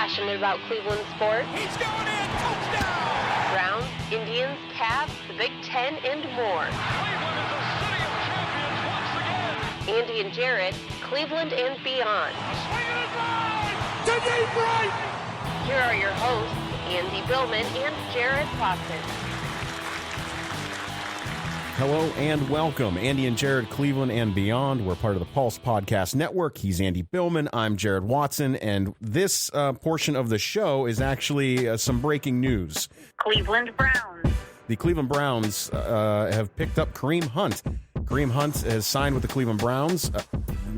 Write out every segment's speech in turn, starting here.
passionate about Cleveland sports. He's going in, touchdown! Browns, Indians, Cavs, the Big Ten, and more. Cleveland is a city of champions once again. Andy and Jarid, Cleveland and beyond. Swinging it line to deep right. Here are your hosts, Andy Billman and Jarid Watson. Hello and welcome. Andy and Jarid, Cleveland and beyond. We're part of the Pulse Podcast Network. He's Andy Billman. I'm Jarid Watson. And this portion of the show is actually some breaking news. Cleveland Browns. The Cleveland Browns have picked up Kareem Hunt. Kareem Hunt has signed with the Cleveland Browns.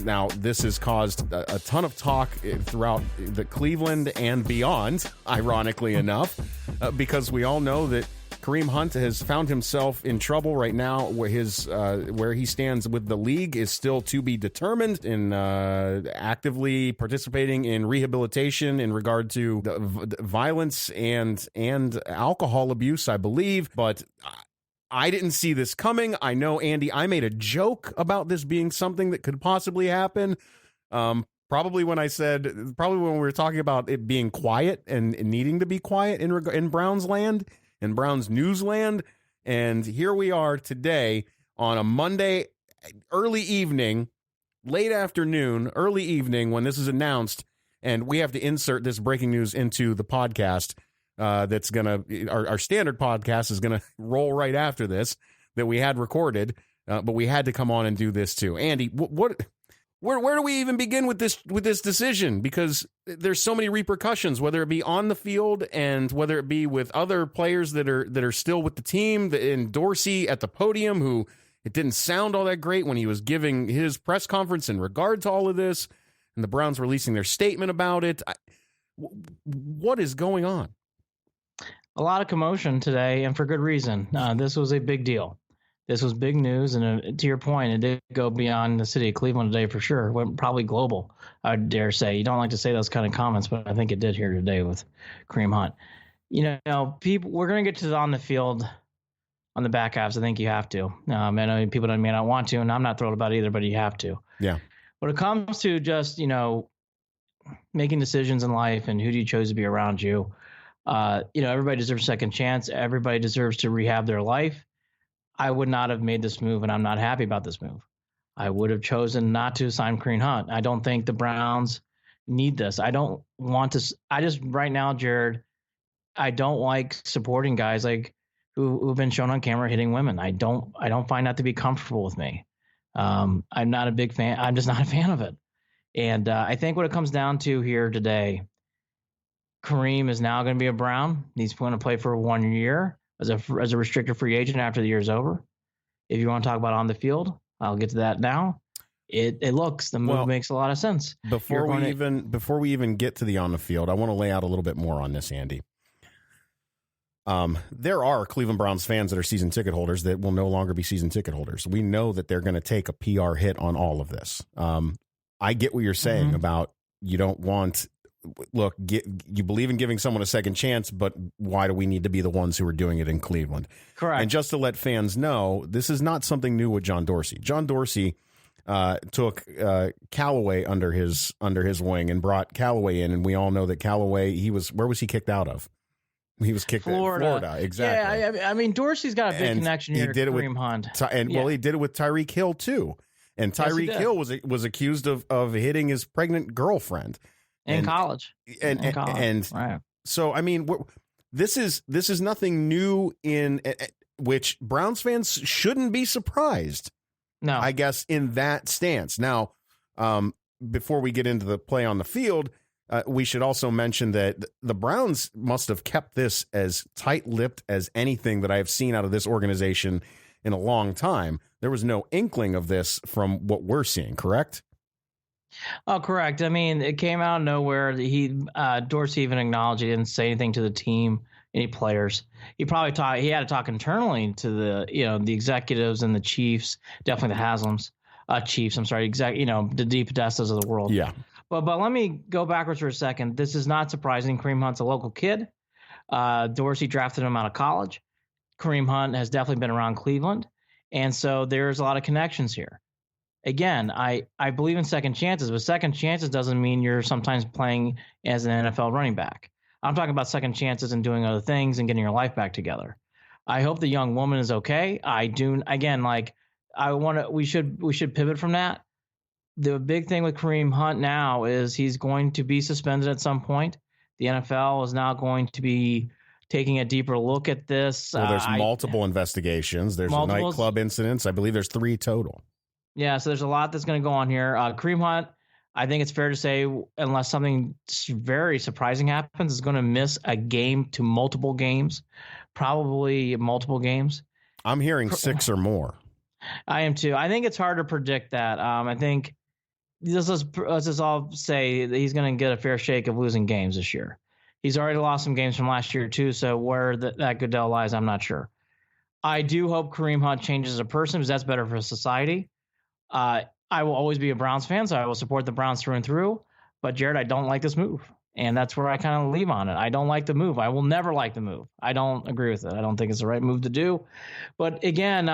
Now, this has caused a ton of talk throughout the Cleveland and beyond, ironically enough, because we all know that Kareem Hunt has found himself in trouble right now, where where he stands with the league is still to be determined, in actively participating in rehabilitation in regard to the violence and alcohol abuse, I believe. But I didn't see this coming. I know, Andy, I made a joke about this being something that could possibly happen. Probably when we were talking about it being quiet and needing to be quiet in Browns land. In Browns Newsland, and here we are today on a Monday, early evening, late afternoon, early evening, when this is announced, and we have to insert this breaking news into the podcast. That's gonna our standard podcast is gonna roll right after this that we had recorded, but we had to come on and do this too. Andy, where do we even begin with this decision? Because there's so many repercussions, whether it be on the field and whether it be with other players that are still with the team. And Dorsey at the podium, who it didn't sound all that great when he was giving his press conference in regard to all of this, and the Browns releasing their statement about it. What is going on? A lot of commotion today, and for good reason. This was a big deal. This was big news, and to your point, it did go beyond the city of Cleveland today for sure. It went probably global, I dare say. You don't like to say those kind of comments, but I think it did here today with Kareem Hunt. You know, people, we're going to get to the on the field, on the back halves. I think you have to. I know people may not want to, and I'm not thrilled about it either, but you have to. Yeah. When it comes to just, making decisions in life and who do you choose to be around you, everybody deserves a second chance. Everybody deserves to rehab their life. I would not have made this move, and I'm not happy about this move. I would have chosen not to sign Kareem Hunt. I don't think the Browns need this. I don't want to. I just, right now, Jared, I don't like supporting guys like who've been shown on camera hitting women. I don't find that to be comfortable with me. I'm not a big fan. I'm just not a fan of it. And I think what it comes down to here today, Kareem is now going to be a Brown. He's going to play for 1 year as a restricted free agent after the year's over. If you want to talk about on the field, I'll get to that now. The move makes a lot of sense. Before we even get to the on the field, I want to lay out a little bit more on this, Andy. There are Cleveland Browns fans that are season ticket holders that will no longer be season ticket holders. We know that they're going to take a PR hit on all of this. I get what you're saying about you don't want. Look, you believe in giving someone a second chance, but why do we need to be the ones who are doing it in Cleveland? Correct. And just to let fans know, this is not something new with John Dorsey. John Dorsey took Callaway under his wing and brought Callaway in, and we all know that Callaway, where was he kicked out of? He was kicked out of Florida, exactly. Yeah, I mean, Dorsey's got a big connection here to Kareem Hunt. Well, he did it with Tyreek Hill too. And Tyreek Hill was accused of hitting his pregnant girlfriend. In college. Right. So, I mean, this is nothing new in which Browns fans shouldn't be surprised. No, I guess in that stance. Now, before we get into the play on the field, we should also mention that the Browns must have kept this as tight-lipped as anything that I have seen out of this organization in a long time. There was no inkling of this from what we're seeing, correct? Oh, correct. I mean, it came out of nowhere. Dorsey even acknowledged he didn't say anything to the team, any players. He had to talk internally to the executives and the Chiefs, definitely the Haslams, Chiefs. I'm sorry, the Deep Podestas of the world. Yeah. But let me go backwards for a second. This is not surprising. Kareem Hunt's a local kid. Dorsey drafted him out of college. Kareem Hunt has definitely been around Cleveland, and so there's a lot of connections here. again, I believe in second chances, but second chances doesn't mean you're sometimes playing as an NFL running back. I'm talking about second chances and doing other things and getting your life back together. I hope the young woman is okay. I do. Again, like I want to. We should pivot from that. The big thing with Kareem Hunt now is he's going to be suspended at some point. The NFL is now going to be taking a deeper look at this. Well, there's multiple investigations. There's nightclub incidents. I believe there's 3 total. Yeah, so there's a lot that's going to go on here. Kareem Hunt, I think it's fair to say, unless something very surprising happens, is going to miss a game to multiple games, probably multiple games. I'm hearing 6 or more. I am too. I think it's hard to predict that. I think let's just all say that he's going to get a fair shake of losing games this year. He's already lost some games from last year too, so where that Goodell lies, I'm not sure. I do hope Kareem Hunt changes as a person because that's better for society. I will always be a Browns fan, so I will support the Browns through and through. But Jared, I don't like this move, and that's where I kind of leave on it. I don't like the move. I will never like the move. I don't agree with it. I don't think it's the right move to do. But again,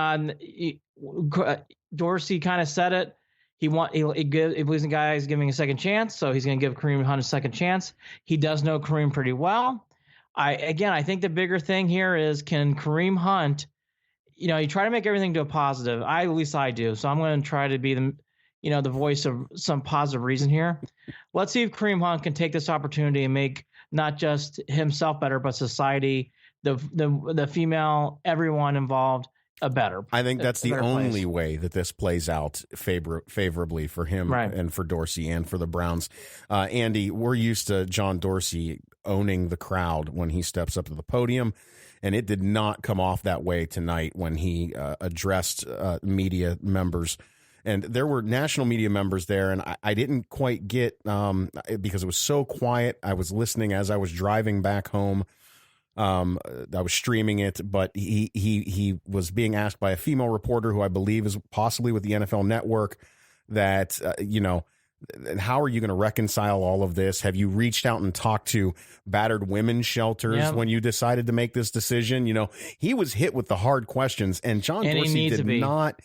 Dorsey kind of said it. He believes the guy is giving a second chance, so he's going to give Kareem Hunt a second chance. He does know Kareem pretty well. I think the bigger thing here is, can Kareem Hunt, you try to make everything to a positive. At least I do. So I'm going to try to be the voice of some positive reason here. Let's see if Kareem Hunt can take this opportunity and make not just himself better, but society, the female, everyone involved, better. I think that's the only way that this plays out favorably for him and for Dorsey and for the Browns. Andy, we're used to John Dorsey owning the crowd when he steps up to the podium, and it did not come off that way tonight when he addressed media members. And there were national media members there, and I didn't quite get, because it was so quiet. I was listening as I was driving back home. I was streaming it, but he was being asked by a female reporter who I believe is possibly with the NFL Network that, how are you going to reconcile all of this? Have you reached out and talked to battered women's shelters when you decided to make this decision? He was hit with the hard questions, and John Dorsey did not.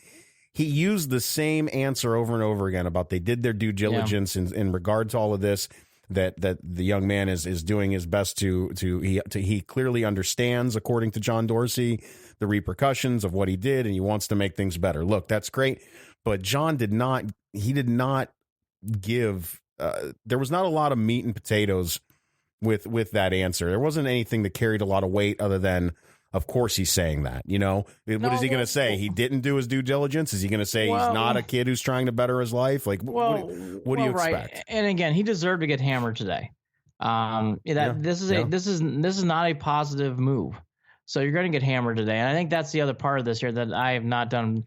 He used the same answer over and over again about they did their due diligence in regard to all of this. That the young man is doing his best he clearly understands, according to John Dorsey, the repercussions of what he did, and he wants to make things better. Look, that's great, but John did not give. There was not a lot of meat and potatoes with that answer. There wasn't anything that carried a lot of weight other than, of course, he's saying that. What is he going to say? He didn't do his due diligence? Is he going to say he's not a kid who's trying to better his life? Like, what do you expect? Right. And again, he deserved to get hammered today. This is not a positive move. So you're going to get hammered today. And I think that's the other part of this here that I have not done.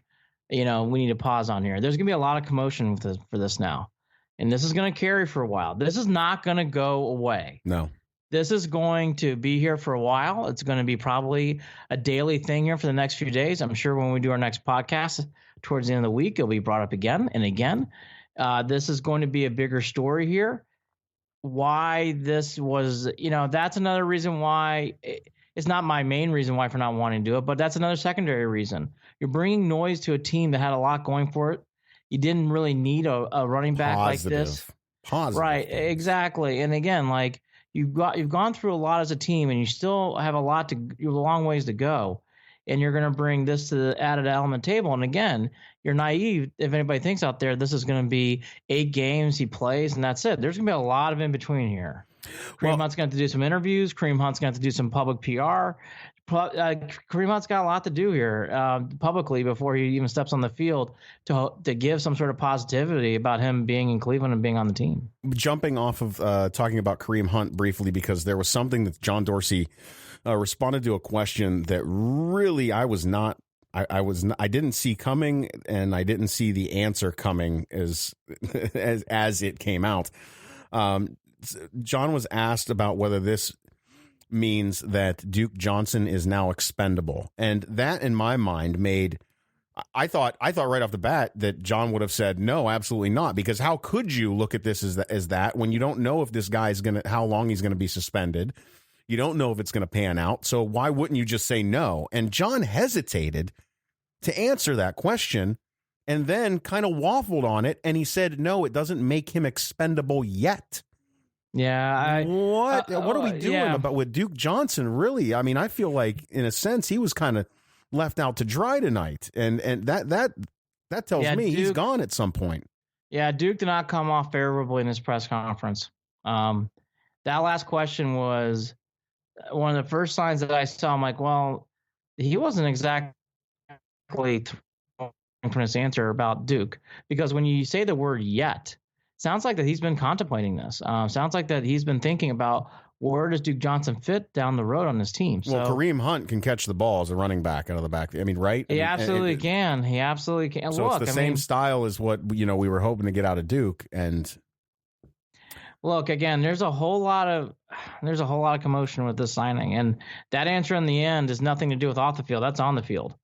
We need to pause on here. There's going to be a lot of commotion for this now, and this is going to carry for a while. This is not going to go away. No. This is going to be here for a while. It's going to be probably a daily thing here for the next few days. I'm sure when we do our next podcast towards the end of the week, it'll be brought up again and again. This is going to be a bigger story here. Why this was, that's another reason why. It's not my main reason why for not wanting to do it, but that's another secondary reason. You're bringing noise to a team that had a lot going for it. You didn't really need a running back like this. Positive. Right, exactly. And again, like, you've gone through a lot as a team, and you still have you have a long ways to go, and you're going to bring this to the added element table. And again, you're naive if anybody thinks out there this is going to be 8 games he plays and that's it. There's going to be a lot of in between here. Kareem Hunt's going to have to do some interviews. Kareem Hunt's going to have to do some public PR. Kareem Hunt's got a lot to do here publicly before he even steps on the field to give some sort of positivity about him being in Cleveland and being on the team. Jumping off of talking about Kareem Hunt briefly, because there was something that John Dorsey responded to a question that really I didn't see coming, and I didn't see the answer coming as it came out. John was asked about whether this means that Duke Johnson is now expendable. And that, in my mind, I thought right off the bat that John would have said, no, absolutely not. Because how could you look at this as that when you don't know if this guy's how long he's going to be suspended? You don't know if it's going to pan out. So why wouldn't you just say no? And John hesitated to answer that question and then kind of waffled on it, and he said, no, it doesn't make him expendable yet. Yeah. What are we doing about with Duke Johnson? Really? I mean, I feel like in a sense he was kind of left out to dry tonight, and that tells me Duke, he's gone at some point. Yeah, Duke did not come off favorably in his press conference. That last question was one of the first signs that I saw. I'm like, well, he wasn't exactly from his answer about Duke, because when you say the word yet, sounds like that he's been contemplating this. Sounds like that he's been thinking about where does Duke Johnson fit down the road on this team. Well, so, Kareem Hunt can catch the ball as a running back out of the back. I mean, right? He absolutely can. He absolutely can. So look, it's the same style as what we were hoping to get out of Duke. And look, again, there's a whole lot of commotion with this signing, and that answer in the end has nothing to do with off the field. That's on the field,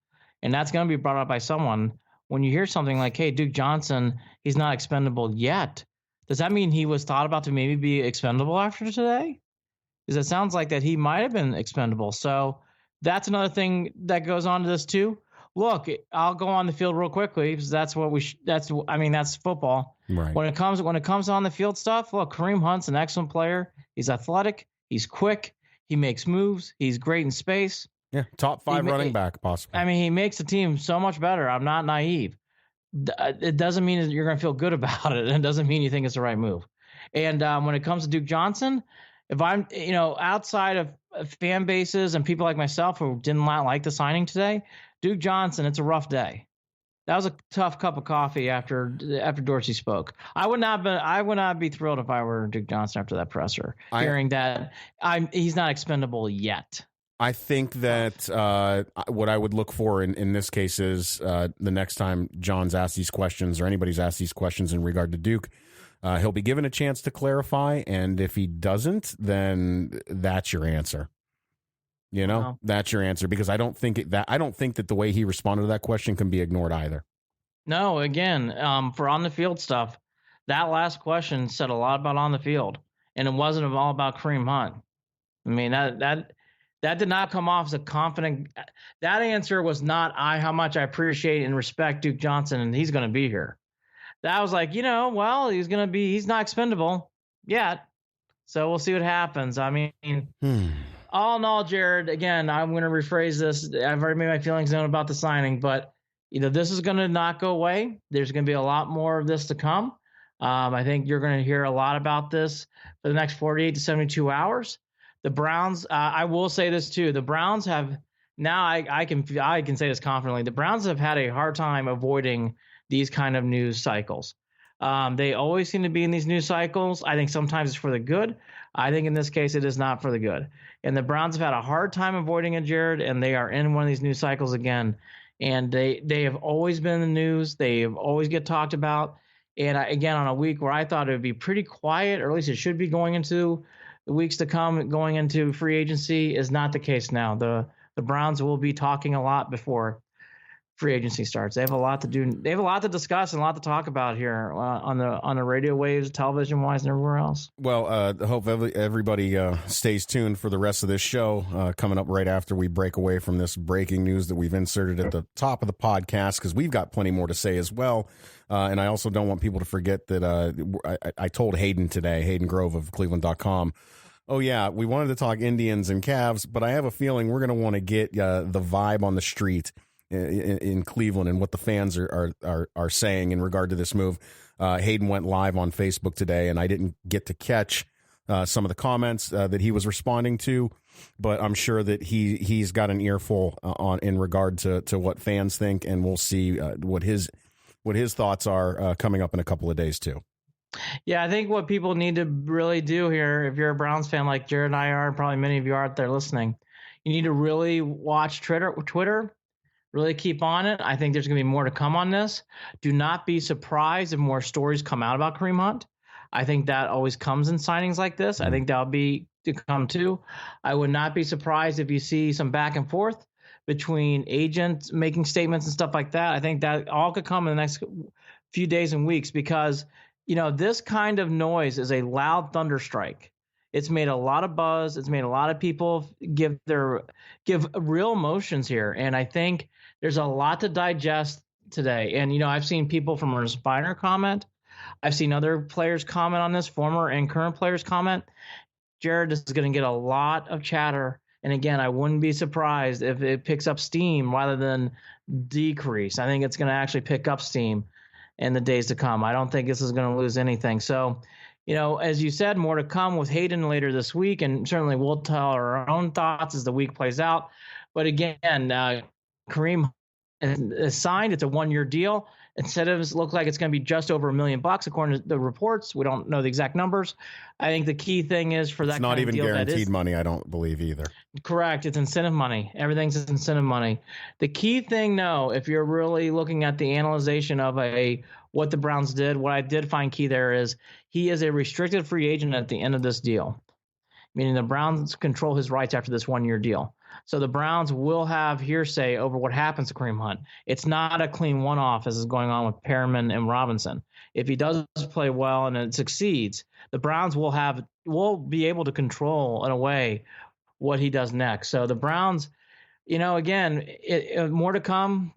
and that's going to be brought up by someone. When you hear something like, hey, Duke Johnson, he's not expendable yet, does that mean he was thought about to maybe be expendable after today? Because it sounds like that he might have been expendable. So that's another thing that goes on to this too. Look, I'll go on the field real quickly because that's what that's football. Right. When it comes on the field stuff, look, Kareem Hunt's an excellent player. He's athletic. He's quick. He makes moves. He's great in space. Yeah, top 5 running back possibly. I mean, he makes the team so much better. I'm not naive. It doesn't mean that you're going to feel good about it. It doesn't mean you think it's the right move. And when it comes to Duke Johnson, if I'm, outside of fan bases and people like myself who didn't like the signing today, Duke Johnson, it's a rough day. That was a tough cup of coffee after Dorsey spoke. I would not be thrilled if I were Duke Johnson after that presser, hearing that he's not expendable yet. I think that what I would look for in this case is the next time John's asked these questions or anybody's asked these questions in regard to Duke, he'll be given a chance to clarify. And if he doesn't, then that's your answer. That's your answer, because I don't think that the way he responded to that question can be ignored either. No, again, for on the field stuff, that last question said a lot about on the field, and it wasn't all about Kareem Hunt. I mean, that did not come off as a confident. That answer was not how much I appreciate and respect Duke Johnson and he's going to be here. That was like, well, he's not expendable yet. So we'll see what happens. I mean, all in all, Jared, again, I'm going to rephrase this. I've already made my feelings known about the signing, but this is going to not go away. There's going to be a lot more of this to come. I think you're going to hear a lot about this for the next 48 to 72 hours. The Browns, I will say this too. The Browns have now, I can say this confidently. The Browns have had a hard time avoiding these kind of news cycles. They always seem to be in these news cycles. I think sometimes it's for the good. I think in this case, it is not for the good. And the Browns have had a hard time avoiding it, Jared, and they are in one of these news cycles again. And they have always been in the news. They have always get talked about. And again, on a week where I thought it would be pretty quiet, or at least it should be going into the weeks to come, going into free agency, is not the case now. The Browns will be talking a lot before free agency starts. They have a lot to do. They have a lot to discuss and a lot to talk about here on the radio waves, television wise, and everywhere else. Well, I hope everybody stays tuned for the rest of this show coming up right after we break away from this breaking news that we've inserted at the top of the podcast, because we've got plenty more to say as well. And I also don't want people to forget that I told Hayden today, Hayden Grove of Cleveland.com, oh, yeah, we wanted to talk Indians and Cavs, but I have a feeling we're going to want to get the vibe on the street in Cleveland and what the fans are saying in regard to this move. Hayden went live on Facebook today, and I didn't get to catch some of the comments that he was responding to, but I'm sure that he's got an earful in regard to what fans think, and we'll see what his thoughts are coming up in a couple of days too. Yeah, I think what people need to really do here, if you're a Browns fan like Jared and I are, and probably many of you are out there listening, you need to really watch Twitter, really keep on it. I think there's going to be more to come on this. Do not be surprised if more stories come out about Kareem Hunt. I think that always comes in signings like this. I think that'll be to come too. I would not be surprised if you see some back and forth between agents making statements and stuff like that. I think that all could come in the next few days and weeks, because this kind of noise is a loud thunderstrike. It's made a lot of buzz. It's made a lot of people give real emotions here. And I think there's a lot to digest today. And, I've seen people from Respiner comment. I've seen other players comment on this, former and current players comment. Jared is going to get a lot of chatter. And again, I wouldn't be surprised if it picks up steam rather than decrease. I think it's going to actually pick up steam in the days to come. I don't think this is going to lose anything. So, as you said, more to come with Hayden later this week. And certainly we'll tell our own thoughts as the week plays out. But again, Kareem is signed. It's a 1-year deal. Incentives look like it's going to be just over $1 million according to the reports. We don't know the exact numbers. I think the key thing is for that it's not kind even of deal, guaranteed money, I don't believe either. Correct. It's incentive money. Everything's incentive money. The key thing, though, if you're really looking at the analyzation of what the Browns did, what I did find key there is he is a restricted free agent at the end of this deal, meaning the Browns control his rights after this 1-year deal. So the Browns will have hearsay over what happens to Kareem Hunt. It's not a clean one-off as is going on with Perriman and Robinson. If he does play well and it succeeds, the Browns will be able to control in a way what he does next. So the Browns, again, more to come.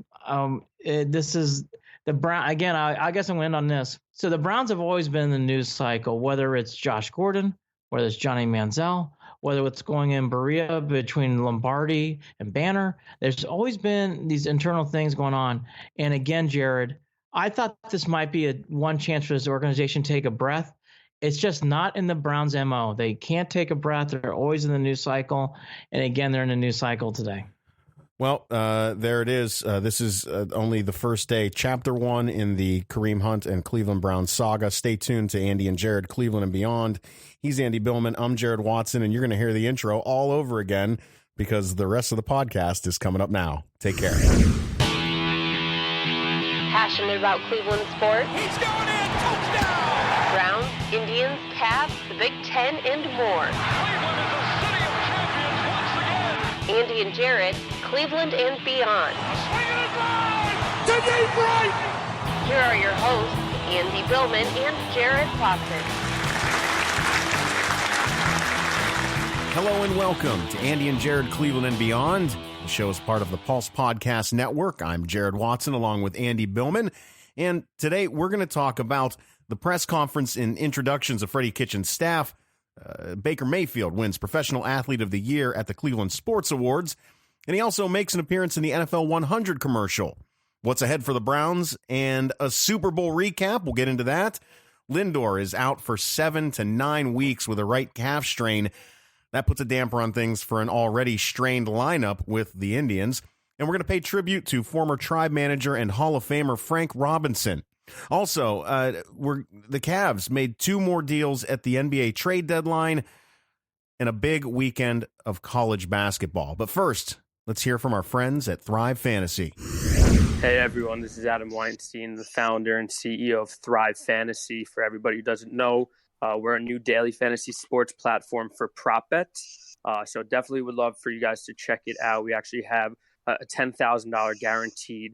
This is the Brown again. I guess I'm going to end on this. So the Browns have always been in the news cycle, whether it's Josh Gordon, whether it's Johnny Manziel, whether it's going in Berea between Lombardi and Banner. There's always been these internal things going on. And again, Jared, I thought this might be one chance for this organization to take a breath. It's just not in the Browns' MO. They can't take a breath. They're always in the news cycle. And again, they're in the news cycle today. Well, there it is. This is only the first day, Chapter 1 in the Kareem Hunt and Cleveland Browns saga. Stay tuned to Andy and Jared, Cleveland and Beyond. He's Andy Billman. I'm Jared Watson, and you're going to hear the intro all over again because the rest of the podcast is coming up now. Take care. Passionate about Cleveland sports? He's going in. Touchdown. Browns, Indians, Cavs, the Big Ten, and more. Cleveland is a city of champions once again. Andy and Jared, Cleveland and Beyond. Swing and a drive to deep right. Here are your hosts, Andy Billman and Jared Watson. Hello and welcome to Andy and Jared, Cleveland and Beyond. The show is part of the Pulse Podcast Network. I'm Jared Watson along with Andy Billman. And today we're going to talk about the press conference and introductions of Freddie Kitchen's staff. Baker Mayfield wins Professional Athlete of the Year at the Cleveland Sports Awards. And he also makes an appearance in the NFL 100 commercial. What's ahead for the Browns and a Super Bowl recap. We'll get into that. Lindor is out for 7 to 9 weeks with a right calf strain. That puts a damper on things for an already strained lineup with the Indians. And we're going to pay tribute to former Tribe manager and Hall of Famer Frank Robinson. Also, the Cavs made 2 more deals at the NBA trade deadline and a big weekend of college basketball. But first, let's hear from our friends at Thrive Fantasy. Hey everyone, this is Adam Weinstein, the founder and CEO of Thrive Fantasy. For everybody who doesn't know, we're a new daily fantasy sports platform for prop bets. So definitely would love for you guys to check it out. We actually have a $10,000 guaranteed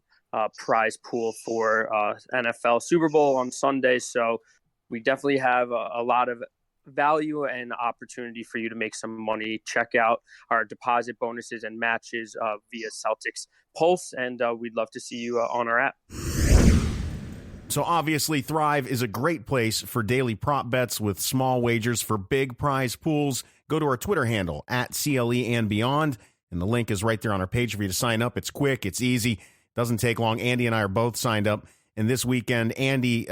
prize pool for NFL Super Bowl on Sunday. So we definitely have a lot of value and opportunity for you to make some money. Check out our deposit bonuses and matches via Celtics Pulse, and we'd love to see you on our app. So obviously, Thrive is a great place for daily prop bets with small wagers for big prize pools. Go to our Twitter handle at CLE and Beyond, and the link is right there on our page for you to sign up. It's quick, it's easy, doesn't take long. Andy and I are both signed up, and this weekend, Andy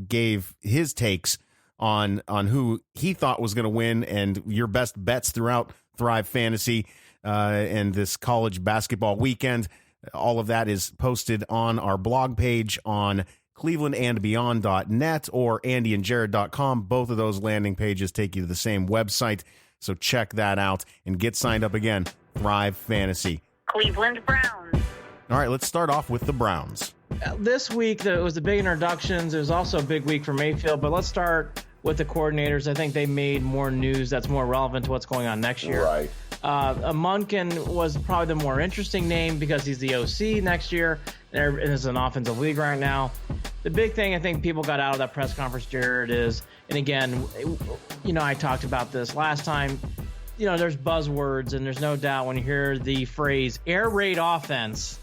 gave his takes on who he thought was going to win and your best bets throughout Thrive Fantasy and this college basketball weekend. All of that is posted on our blog page on clevelandandbeyond.net or andyandjared.com. Both of those landing pages take you to the same website, so check that out and get signed up again. Thrive Fantasy. Cleveland Browns. All right, let's start off with the Browns. This week, it was the big introductions. It was also a big week for Mayfield, but let's start with the coordinators. I think they made more news that's more relevant to what's going on next year. Right. Munkin was probably the more interesting name because he's the OC next year and is an offensive league right now. The big thing I think people got out of that press conference, Jared, is, and again, I talked about this last time, there's buzzwords, and there's no doubt when you hear the phrase air raid offense,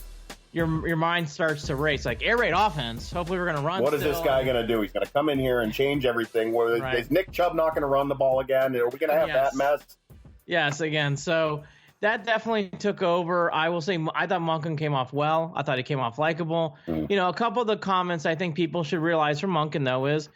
your mind starts to race. Like air raid offense. Hopefully, we're going to run. What is this guy going to do? He's going to come in here and change everything. Is Nick Chubb not going to run the ball again? Are we going to have that mess? Yes, again. So that definitely took over. I will say I thought Monken came off well. I thought he came off likable. A couple of the comments I think people should realize from Monken, though, is,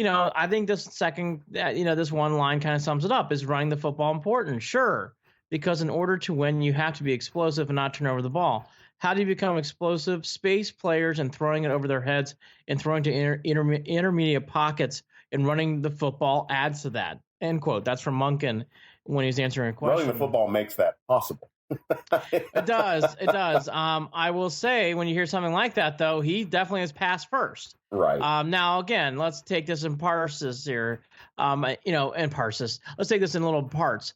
I think this this one line kind of sums it up. Is running the football important? Sure. Because in order to win, you have to be explosive and not turn over the ball. How do you become explosive? Space players and throwing it over their heads and throwing to intermediate pockets and running the football adds to that. End quote. That's from Monken when he's answering a question. Running the football makes that possible. It does. It does. I will say when you hear something like that, though, he definitely has passed first. Right. Now, again, let's take this in parses here. Let's take this in little parts.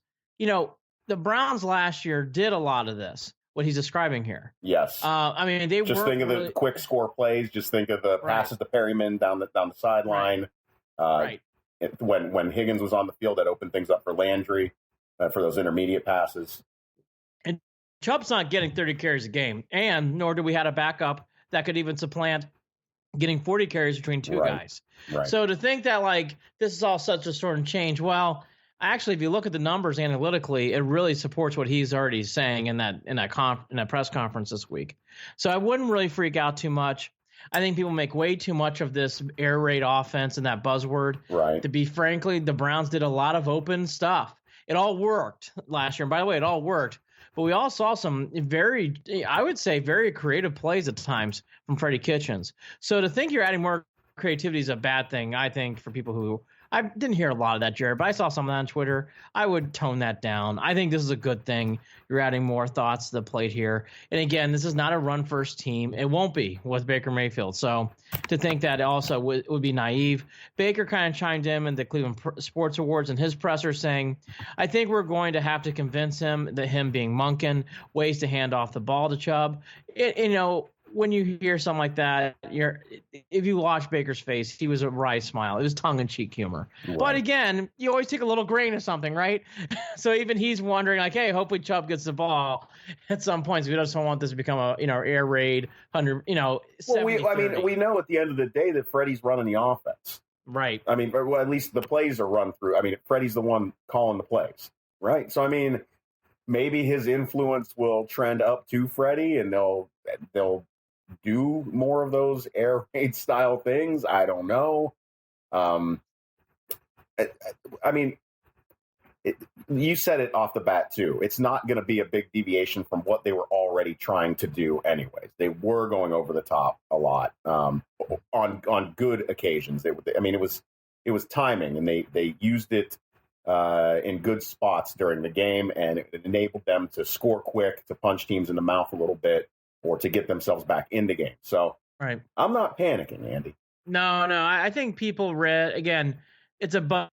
The Browns last year did a lot of this, what he's describing here. Yes. They just think of the quick score plays. Just think of the passes to Perryman down the sideline. Right. When Higgins was on the field, that opened things up for Landry for those intermediate passes. And Chubb's not getting 30 carries a game, and nor do we have a backup that could even supplant getting 40 carries between two guys. Right. So to think that this is all such a sort of change, well, actually, if you look at the numbers analytically, it really supports what he's already saying in that press conference this week. So I wouldn't really freak out too much. I think people make way too much of this air raid offense and that buzzword. Right. To be frankly, the Browns did a lot of open stuff. It all worked last year. And by the way, it all worked. But we all saw some very creative plays at times from Freddie Kitchens. So to think you're adding more creativity is a bad thing, I think, for people who – I didn't hear a lot of that, Jared, but I saw some of that on Twitter. I would tone that down. I think this is a good thing. You're adding more thoughts to the plate here. And again, this is not a run-first team. It won't be with Baker Mayfield. So to think that also would be naive. Baker kind of chimed in the Cleveland Sports Awards in his presser saying, I think we're going to have to convince him that him being Monken, ways to hand off the ball to Chubb. When you hear something like that, if you watch Baker's face, he was a wry smile. It was tongue-in-cheek humor. Right. But again, you always take a little grain of something, right? So even he's wondering, hey, hopefully Chubb gets the ball at some point. So we just don't want this to become a air raid 100. Well, we know at the end of the day that Freddie's running the offense, right? At least the plays are run through. Freddie's the one calling the plays, right? So maybe his influence will trend up to Freddie, and they'll do more of those air raid style things. I don't know. You said it off the bat too. It's not going to be a big deviation from what they were already trying to do anyways. They were going over the top a lot on good occasions. It was timing, and they used it in good spots during the game, and it enabled them to score quick, to punch teams in the mouth a little bit, or to get themselves back in the game. So right. I'm not panicking, Andy. No. I think people read, again, it's a buzz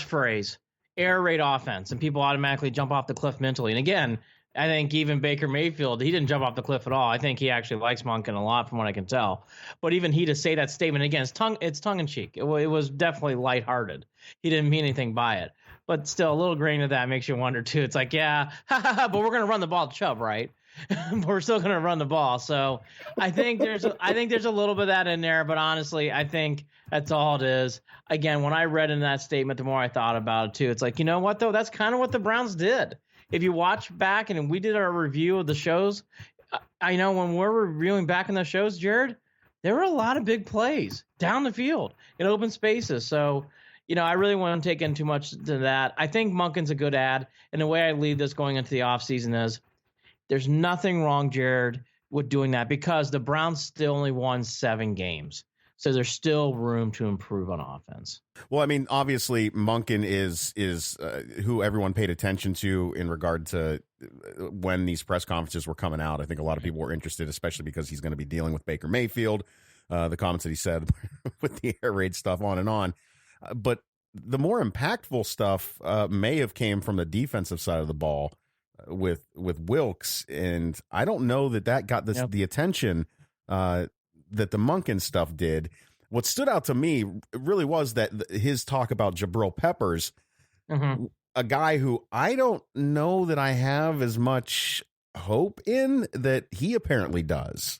phrase, air raid offense, and people automatically jump off the cliff mentally. And again, I think even Baker Mayfield, he didn't jump off the cliff at all. I think he actually likes Monken a lot from what I can tell. But even he to say that statement, again, it's tongue-in-cheek. It was definitely lighthearted. He didn't mean anything by it. But still, a little grain of that makes you wonder, too. It's like, yeah, but we're going to run the ball to Chubb, right? We're still going to run the ball. So I think there's a little bit of that in there, but honestly, I think that's all it is. Again, when I read in that statement, the more I thought about it too, it's like, you know what though? That's kind of what the Browns did. If you watch back and we did our review of the shows, I know when we're reviewing back in the shows, Jared, there were a lot of big plays down the field in open spaces. So, I really want to take in too much to that. I think Monken's a good ad. And the way I lead this going into the offseason is, there's nothing wrong, Jared, with doing that because the Browns still only won 7 games. So there's still room to improve on offense. Well, obviously Monken is who everyone paid attention to in regard to when these press conferences were coming out. I think a lot of people were interested, especially because he's going to be dealing with Baker Mayfield, the comments that he said with the air raid stuff on and on. But the more impactful stuff may have came from the defensive side of the ball. With Wilkes, and I don't know that got the attention that the Monken stuff did. What stood out to me really was that his talk about Jabril Peppers, a guy who I don't know that I have as much hope in that he apparently does.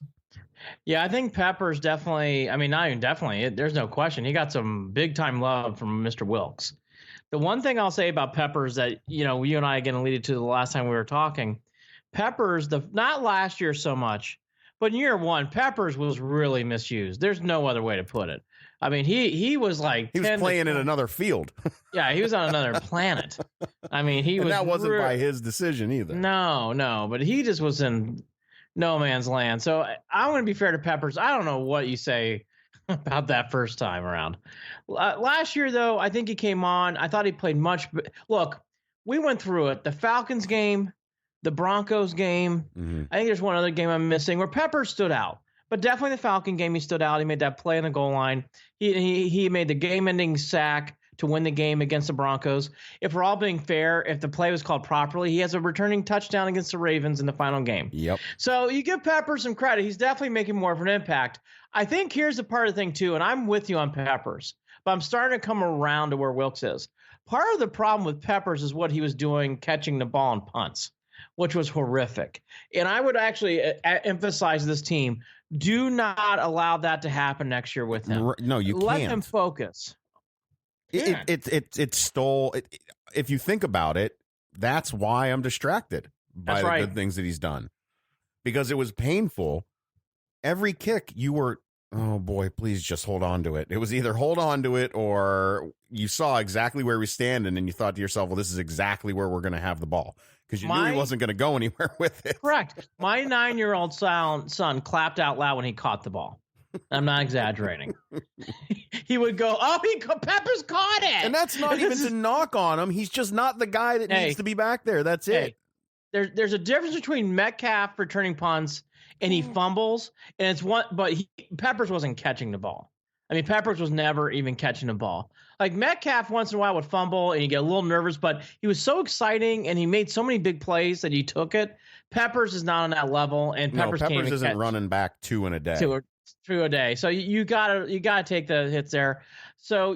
Yeah, I think Peppers definitely, I mean, not even definitely, there's no question. He got some big time love from Mr. Wilkes. The one thing I'll say about Peppers that, you and I again alluded to the last time we were talking, Peppers, not last year so much, but in year one, Peppers was really misused. There's no other way to put it. I mean, he was like he was playing in another field. Yeah, he was on another planet. I mean, and that wasn't by his decision either. No, but he just was in no man's land. So I want to be fair to Peppers. I don't know what you say about that first time around. Last year, though, I think he came on. I thought he played much. Look, we went through it. The Falcons game, the Broncos game. Mm-hmm. I think there's one other game I'm missing where Peppers stood out. But definitely the Falcon game, he stood out. He made that play on the goal line. He made the game-ending sack to win the game against the Broncos. If we're all being fair, if the play was called properly, he has a returning touchdown against the Ravens in the final game. Yep. So you give Peppers some credit. He's definitely making more of an impact. I think here's the part of the thing, too, and I'm with you on Peppers, but I'm starting to come around to where Wilkes is. Part of the problem with Peppers is what he was doing catching the ball in punts, which was horrific. And I would actually emphasize this team, do not allow that to happen next year with him. No, you can't. Let him focus. It stole. If you think about it, that's why I'm distracted by the good things that he's done, because it was painful. Every kick you were, oh boy, please just hold on to it. It was either hold on to it or you saw exactly where we standing and you thought to yourself, well, this is exactly where we're going to have the ball, because you knew he wasn't going to go anywhere with it. Correct. My 9-year-old son clapped out loud when he caught the ball. I'm not exaggerating. He would go, Peppers caught it. And that's not even to knock on him. He's just not the guy that needs to be back there. That's it. There's a difference between Metcalf returning punts and he fumbles, and it's one, but Peppers wasn't catching the ball. I mean, Peppers was never even catching the ball. Like Metcalf once in a while would fumble and you get a little nervous, but he was so exciting and he made so many big plays that he took it. Peppers is not on that level, and Peppers isn't running back two a day. Two a day. So you gotta take the hits there. So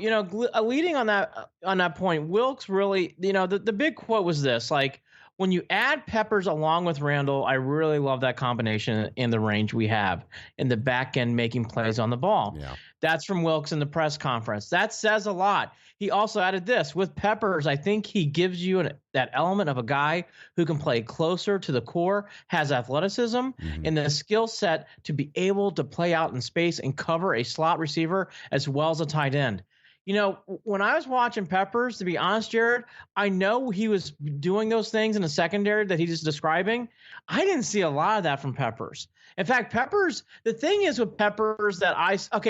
leading on that point, Wilkes really, the big quote was this: like, when you add Peppers along with Randall, I really love that combination in the range we have in the back end making plays on the ball. Yeah. That's from Wilkes in the press conference. That says a lot. He also added this: with Peppers, I think he gives you that element of a guy who can play closer to the core, has athleticism, and the skill set to be able to play out in space and cover a slot receiver as well as a tight end. When I was watching Peppers, to be honest, Jared, I know he was doing those things in the secondary that he's just describing. I didn't see a lot of that from Peppers. In fact, Peppers, the thing is with Peppers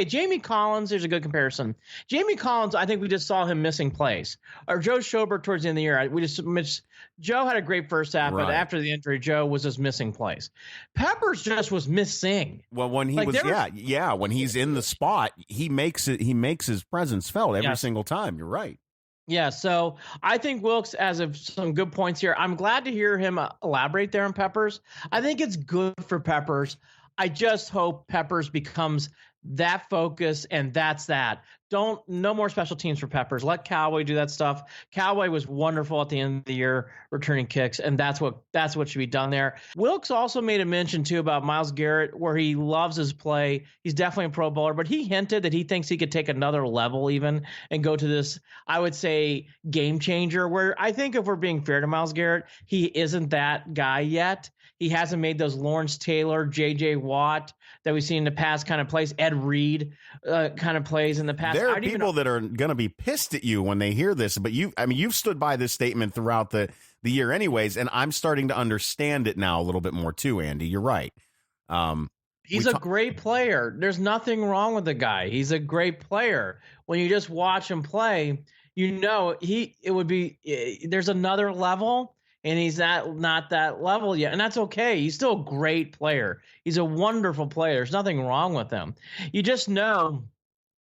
Jamie Collins, there's a good comparison. Jamie Collins, I think we just saw him missing plays. Or Joe Schobert towards the end of the year, Joe had a great first half, but after the injury, Joe was just missing plays. Peppers just was missing. Well, when he when he's in the spot, he makes his presence felt every single time. You're right. Yeah, so I think Wilkes has some good points here. I'm glad to hear him elaborate there on Peppers. I think it's good for Peppers. I just hope Peppers becomes that focus, and that's that. No more special teams for Peppers. Let Cowboy do that stuff. Cowboy was wonderful at the end of the year returning kicks, and that's what should be done there. Wilkes also made a mention too about Myles Garrett, where he loves his play. He's definitely a Pro Bowler, but he hinted that he thinks he could take another level even and go to this, I would say, game changer, where I think if we're being fair to Myles Garrett, he isn't that guy yet. He hasn't made those Lawrence Taylor, J.J. Watt that we've seen in the past kind of plays, Ed Reed kind of plays in the past. There are people that are going to be pissed at you when they hear this, but you've stood by this statement throughout the year anyways, and I'm starting to understand it now a little bit more too, Andy. You're right. He's a great player. There's nothing wrong with the guy. He's a great player. When you just watch him play, there's another level. And he's not that level yet. And that's okay. He's still a great player. He's a wonderful player. There's nothing wrong with him. You just know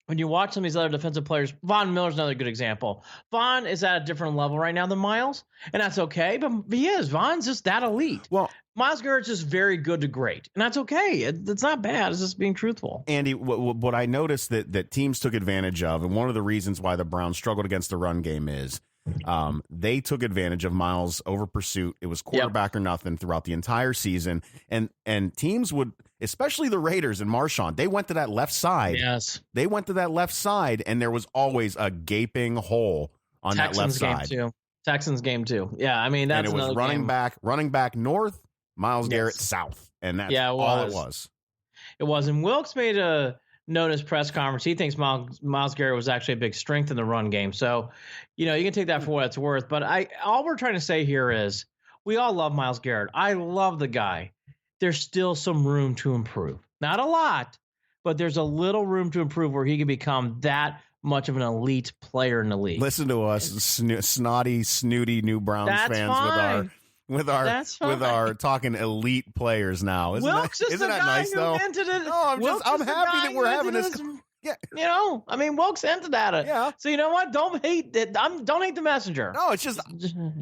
when you watch some of these other defensive players, Von Miller's another good example. Von is at a different level right now than Myles, and that's okay. But he is. Von's just that elite. Well, Myles Garrett's just very good to great, and that's okay. It's not bad. It's just being truthful. Andy, what I noticed that teams took advantage of, and one of the reasons why the Browns struggled against the run game is They took advantage of Miles over pursuit. It was quarterback or nothing throughout the entire season. And teams would, especially the Raiders and Marshawn, they went to that left side. Yes. They went to that left side, and there was always a gaping hole on Texans that left side. Texans game too. Yeah, I mean, that's and it was running back north, Myles Garrett south. And that's all it was. It was. And Wilkes made a note in his press conference. He thinks Myles Garrett was actually a big strength in the run game. So, you can take that for what it's worth. But all we're trying to say here is we all love Myles Garrett. I love the guy. There's still some room to improve. Not a lot, but there's a little room to improve where he can become that much of an elite player in the league. Listen to us, snotty, snooty New Browns fans with our talking elite players now. Isn't that nice though? I'm happy that we're having this. Yeah. Wilkes hinted at it. Yeah. So you know what? Don't hate it. Don't hate the messenger. No, it's just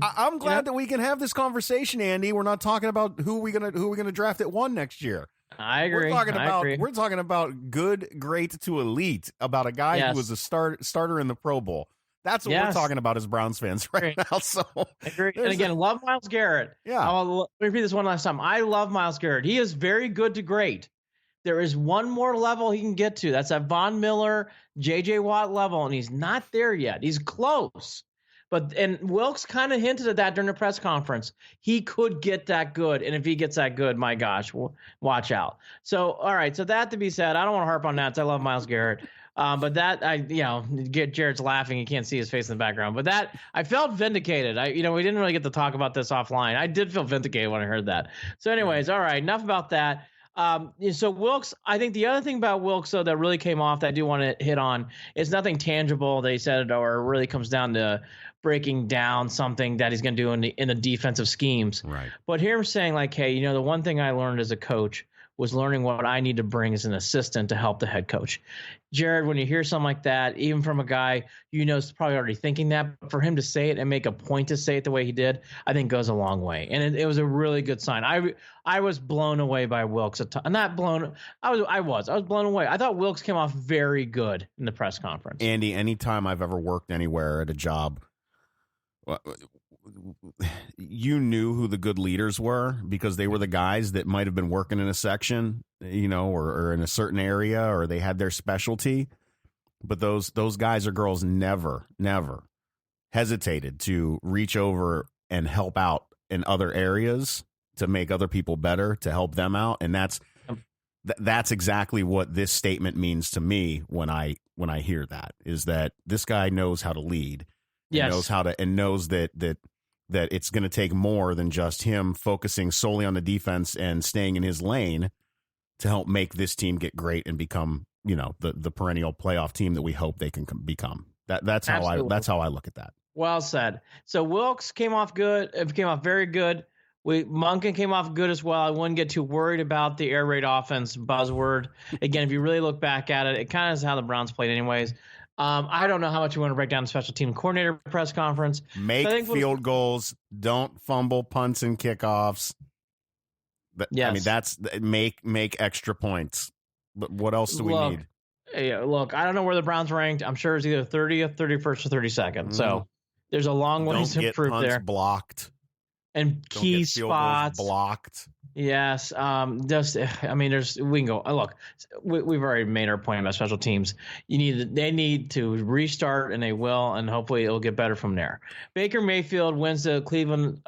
I'm glad that we can have this conversation, Andy. We're not talking about who we gonna draft at 1 next year. I agree. We're talking about good, great to elite, about a guy who was a starter in the Pro Bowl. That's what we're talking about as Browns fans right now. So I agree. And again, love Myles Garrett. Yeah. I'll repeat this one last time. I love Myles Garrett. He is very good to great. There is one more level he can get to. That's that Von Miller, J.J. Watt level, and he's not there yet. He's close. And Wilkes kind of hinted at that during the press conference. He could get that good, and if he gets that good, my gosh, watch out. So, all right. So that to be said, I don't want to harp on that. I love Myles Garrett. But that, Jared's laughing. You can't see his face in the background. But that, I felt vindicated. We didn't really get to talk about this offline. I did feel vindicated when I heard that. So anyways, all right, enough about that. So Wilkes, I think the other thing about Wilkes, though, that really came off that I do want to hit on is nothing tangible, they said, or really comes down to breaking down something that he's going to do in the defensive schemes. Right. But here I'm saying, like, hey, the one thing I learned as a coach was learning what I need to bring as an assistant to help the head coach. Jared, when you hear something like that, even from a guy is probably already thinking that, but for him to say it and make a point to say it the way he did, I think goes a long way. And it was a really good sign. I was blown away by Wilkes. Not blown. I was blown away. I thought Wilkes came off very good in the press conference. Andy, anytime I've ever worked anywhere at a job, you knew who the good leaders were because they were the guys that might have been working in a section, or in a certain area, or they had their specialty. But those guys or girls never hesitated to reach over and help out in other areas to make other people better, to help them out. And that's exactly what this statement means to me when I hear that, is that this guy knows how to lead. Yes. Knows that it's going to take more than just him focusing solely on the defense and staying in his lane to help make this team get great and become, the perennial playoff team that we hope they can become. That's how I look at that. Well said. So Wilkes came off good. It came off very good. Monken came off good as well. I wouldn't get too worried about the air raid offense buzzword. Again, if you really look back at it, it kind of is how the Browns played anyways. I don't know how much you want to break down the special team coordinator press conference. Make field goals. Don't fumble punts and kickoffs. Yes. I mean, that's make extra points. But what else do we need? Yeah, look, I don't know where the Browns ranked. I'm sure it's either 30th, 31st, or 32nd. Mm-hmm. So there's a long ways to improve there. Blocked. And key spots blocked. Yes. We can go. Look, we've already made our point about special teams. They need to restart, and they will, and hopefully it'll get better from there. Baker Mayfield wins the Cleveland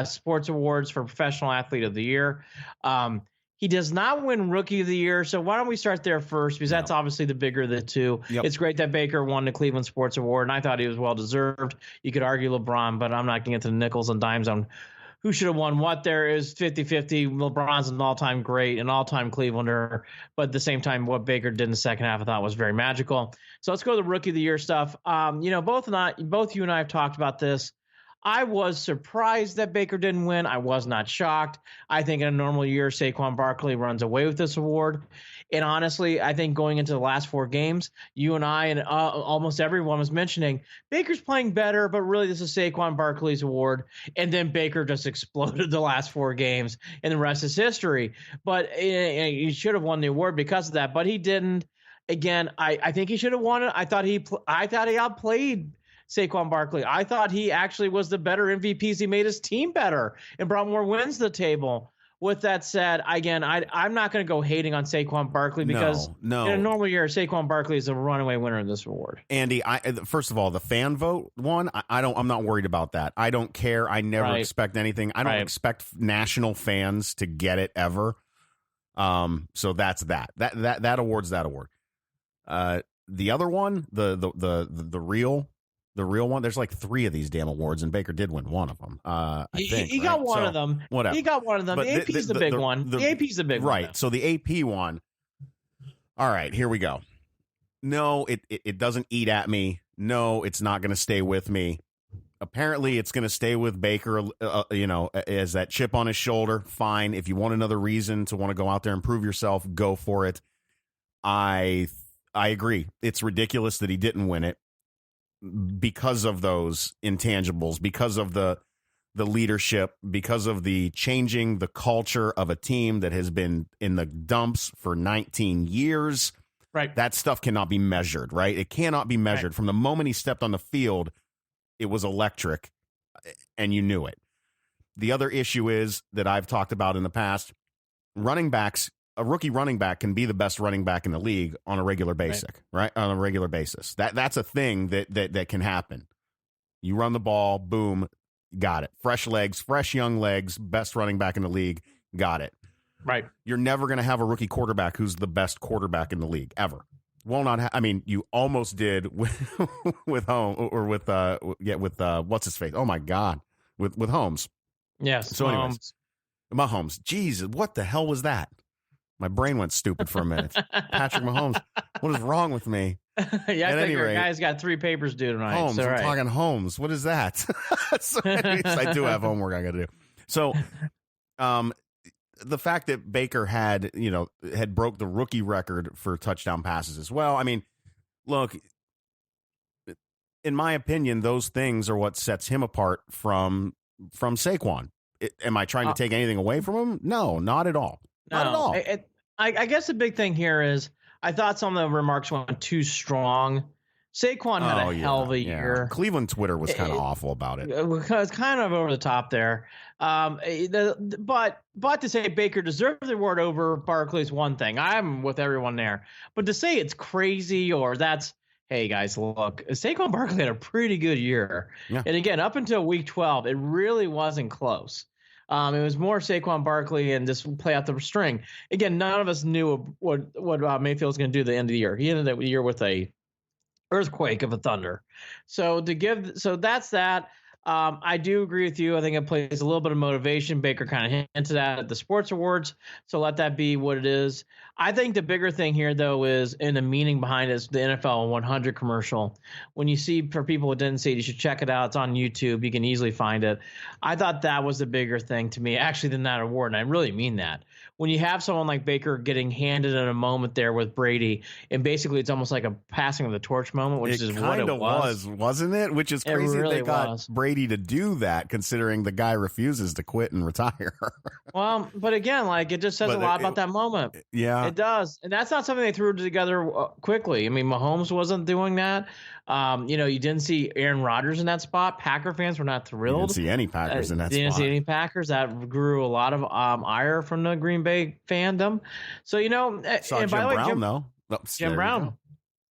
Sports Awards for Professional Athlete of the Year. He does not win Rookie of the Year, so why don't we start there first? Because that's obviously the bigger of the two. Yep. It's great that Baker won the Cleveland Sports Award, and I thought he was well-deserved. You could argue LeBron, but I'm not going to get to the nickels and dimes on who should have won what. There is 50-50. LeBron's an all-time great, an all-time Clevelander, but at the same time, what Baker did in the second half I thought was very magical. So let's go to the Rookie of the Year stuff. Both you and I have talked about this. I was surprised that Baker didn't win. I was not shocked. I think in a normal year, Saquon Barkley runs away with this award. And honestly, I think going into the last 4 games, you and I and almost everyone was mentioning Baker's playing better, but really this is Saquon Barkley's award. And then Baker just exploded the last 4 games, and the rest is history. But he should have won the award because of that, but he didn't. Again, I think he should have won it. I thought he outplayed Saquon Barkley. I thought he actually was the better MVPs. He made his team better and brought more wins to the table. With that said, again, I'm not going to go hating on Saquon Barkley because no. in a normal year, Saquon Barkley is a runaway winner in this award. Andy, first of all, the fan vote one, I'm not worried about that. I don't care. I never expect anything. I don't expect national fans to get it ever. So that's that. That award's that award. The other one, the real one, there's like 3 of these damn awards, and Baker did win one of them. I think he got one of them. Whatever. He got one of them. But the AP's the big one. The AP's the big one. Right. So the AP one. All right, here we go. No, it doesn't eat at me. No, it's not going to stay with me. Apparently, it's going to stay with Baker, as that chip on his shoulder. Fine. If you want another reason to want to go out there and prove yourself, go for it. I agree. It's ridiculous that he didn't win it because of those intangibles, because of the leadership, because of the changing the culture of a team that has been in the dumps for 19 years. Right. That stuff cannot be measured, right? It cannot be measured. Right. From the moment he stepped on the field, it was electric, and you knew it. The other issue is that I've talked about in the past, running backs, a rookie running back can be the best running back in the league on a regular basis, right? On a regular basis. That's a thing that can happen. You run the ball, boom, got it. Fresh legs, fresh young legs, best running back in the league, got it. Right. You're never going to have a rookie quarterback who's the best quarterback in the league ever. Will not. I mean, you almost did with Holmes or with what's his face? Oh my God, with Holmes. Yes. So anyways, Mahomes. Jeez, what the hell was that? My brain went stupid for a minute. Patrick Mahomes. What is wrong with me? Yeah, I think your guy's got 3 papers due tonight. Holmes. So, I'm talking Holmes. What is that? So anyways, I do have homework I got to do. So, the fact that Baker had broke the rookie record for touchdown passes as well. I mean, look, in my opinion, those things are what sets him apart from Saquon. Am I trying to take anything away from him? No, not at all. No, not at all. I guess the big thing here is I thought some of the remarks went too strong. Saquon had a hell of a year. Cleveland Twitter was kind of awful about it. It was kind of over the top there. But to say Baker deserved the award over Barkley is one thing. I'm with everyone there. But to say it's crazy or that's, hey, guys, look, Saquon Barkley had a pretty good year. Yeah. And again, up until week 12, it really wasn't close. It was more Saquon Barkley and just play out the string. Again, none of us knew what Mayfield was going to do at the end of the year. He ended the year with a earthquake of a thunder. So that's that. I do agree with you. I think it plays a little bit of motivation. Baker kind of hinted at the sports awards, so let that be what it is. I think the bigger thing here, though, is in the meaning behind it is the NFL 100 commercial. When you see, for people who didn't see it, you should check it out. It's on YouTube. You can easily find it. I thought that was the bigger thing to me, actually, than that award, and I really mean that. When you have someone like Baker getting handed in a moment there with Brady, and basically it's almost like a passing of the torch moment, which is what it was. Wasn't it? Which is crazy really they got Brady to do that, considering the guy refuses to quit and retire. Well, but again, like it just says a lot about that moment. Yeah, it does, and that's not something they threw together quickly. I mean, Mahomes wasn't doing that. You didn't see Aaron Rodgers in that spot. Packer fans were not thrilled. You didn't see any Packers in that spot. Didn't see any Packers. That grew a lot of ire from the Green Bay fandom. So, saw and Jim by the way, Brown, though. Oh, Jim Brown.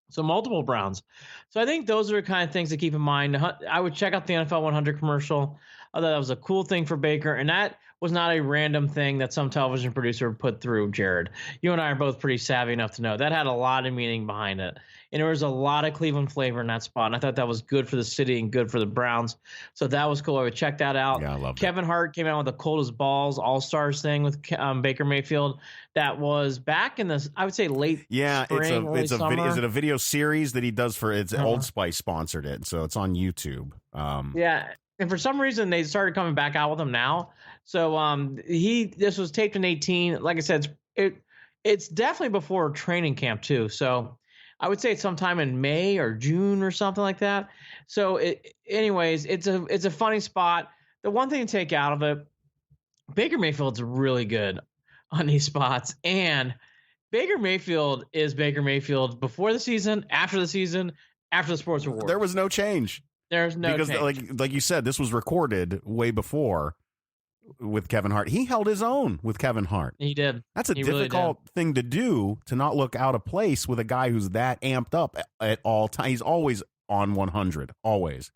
So multiple Browns. So I think those are the kind of things to keep in mind. I would check out the NFL 100 commercial. I thought that was a cool thing for Baker, and that was not a random thing that some television producer put through, Jared. You and I are both pretty savvy enough to know that had a lot of meaning behind it. And there was a lot of Cleveland flavor in that spot, and I thought that was good for the city and good for the Browns. So that was cool. I would check that out. Yeah, I love Kevin Hart came out with the Cold as Balls All-Stars thing with Baker Mayfield. That was back in the, I would say, late spring, it's a summer. video. Is it a video series that he does for? It's Old Spice sponsored it, so it's on YouTube. Yeah. And for some reason, they started coming back out with him now. So this was taped in 2018. Like I said, it's definitely before training camp too. So I would say it's sometime in May or June or something like that. So anyways, it's a funny spot. The one thing to take out of it, Baker Mayfield's really good on these spots, and Baker Mayfield is Baker Mayfield before the season, after the Sports Award. There was no change. There's no because change. like you said, this was recorded way before with Kevin Hart. He held his own with Kevin Hart. He did. That's a He really difficult thing to do, to not look out of place with a guy who's that amped up at all times. He's always on 100, always.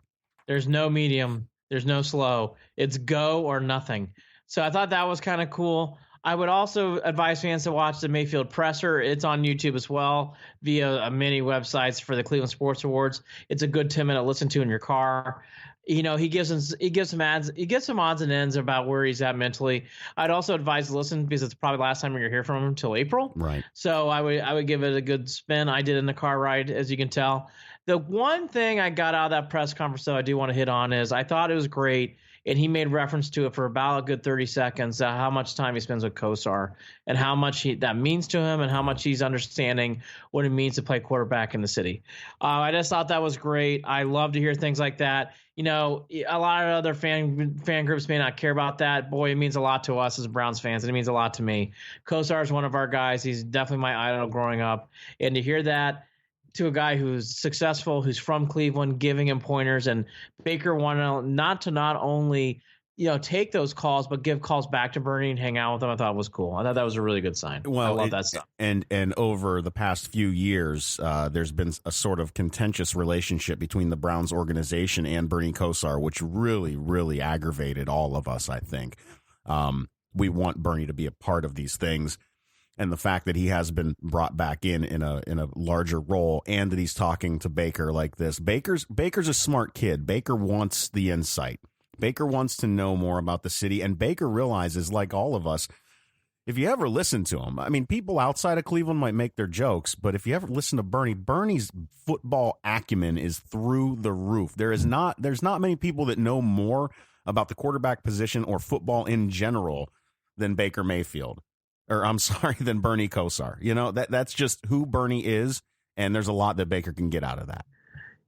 There's no medium. There's no slow. It's go or nothing. So I thought that was kind of cool. I would also advise fans to watch the Mayfield presser. It's on YouTube as well via many websites for the Cleveland Sports Awards. It's a good 10-minute listen to in your car. You know, he gives some odds and ends about where he's at mentally. I'd also advise to listen because it's probably the last time you're hear from him until April. Right. So I would give it a good spin. I did in the car ride, as you can tell. The one thing I got out of that press conference, though, I do want to hit on is I thought it was great, and he made reference to it for about a good 30 seconds, how much time he spends with Kosar and how much that means to him and how much he's understanding what it means to play quarterback in the city. I just thought that was great. I love to hear things like that. You know, a lot of other fan groups may not care about that. Boy, it means a lot to us as Browns fans, and it means a lot to me. Kosar is one of our guys. He's definitely my idol growing up. And to hear that to a guy who's successful, who's from Cleveland, giving him pointers, and Baker wanted not only, you know, take those calls, but give calls back to Bernie and hang out with him. I thought it was cool. I thought that was a really good sign. Well, I love that stuff. And over the past few years, there's been a sort of contentious relationship between the Browns organization and Bernie Kosar, which really, really aggravated all of us, I think. We want Bernie to be a part of these things. And the fact that he has been brought back in a larger role, and that he's talking to Baker like this. Baker's a smart kid. Baker wants the insight. Baker wants to know more about the city, and Baker realizes, like all of us, if you ever listen to him, I mean, people outside of Cleveland might make their jokes, but if you ever listen to Bernie's football acumen is through the roof. There's not many people that know more about the quarterback position or football in general than Baker Mayfield. Or I'm sorry, than Bernie Kosar. You know, that's just who Bernie is, and there's a lot that Baker can get out of that.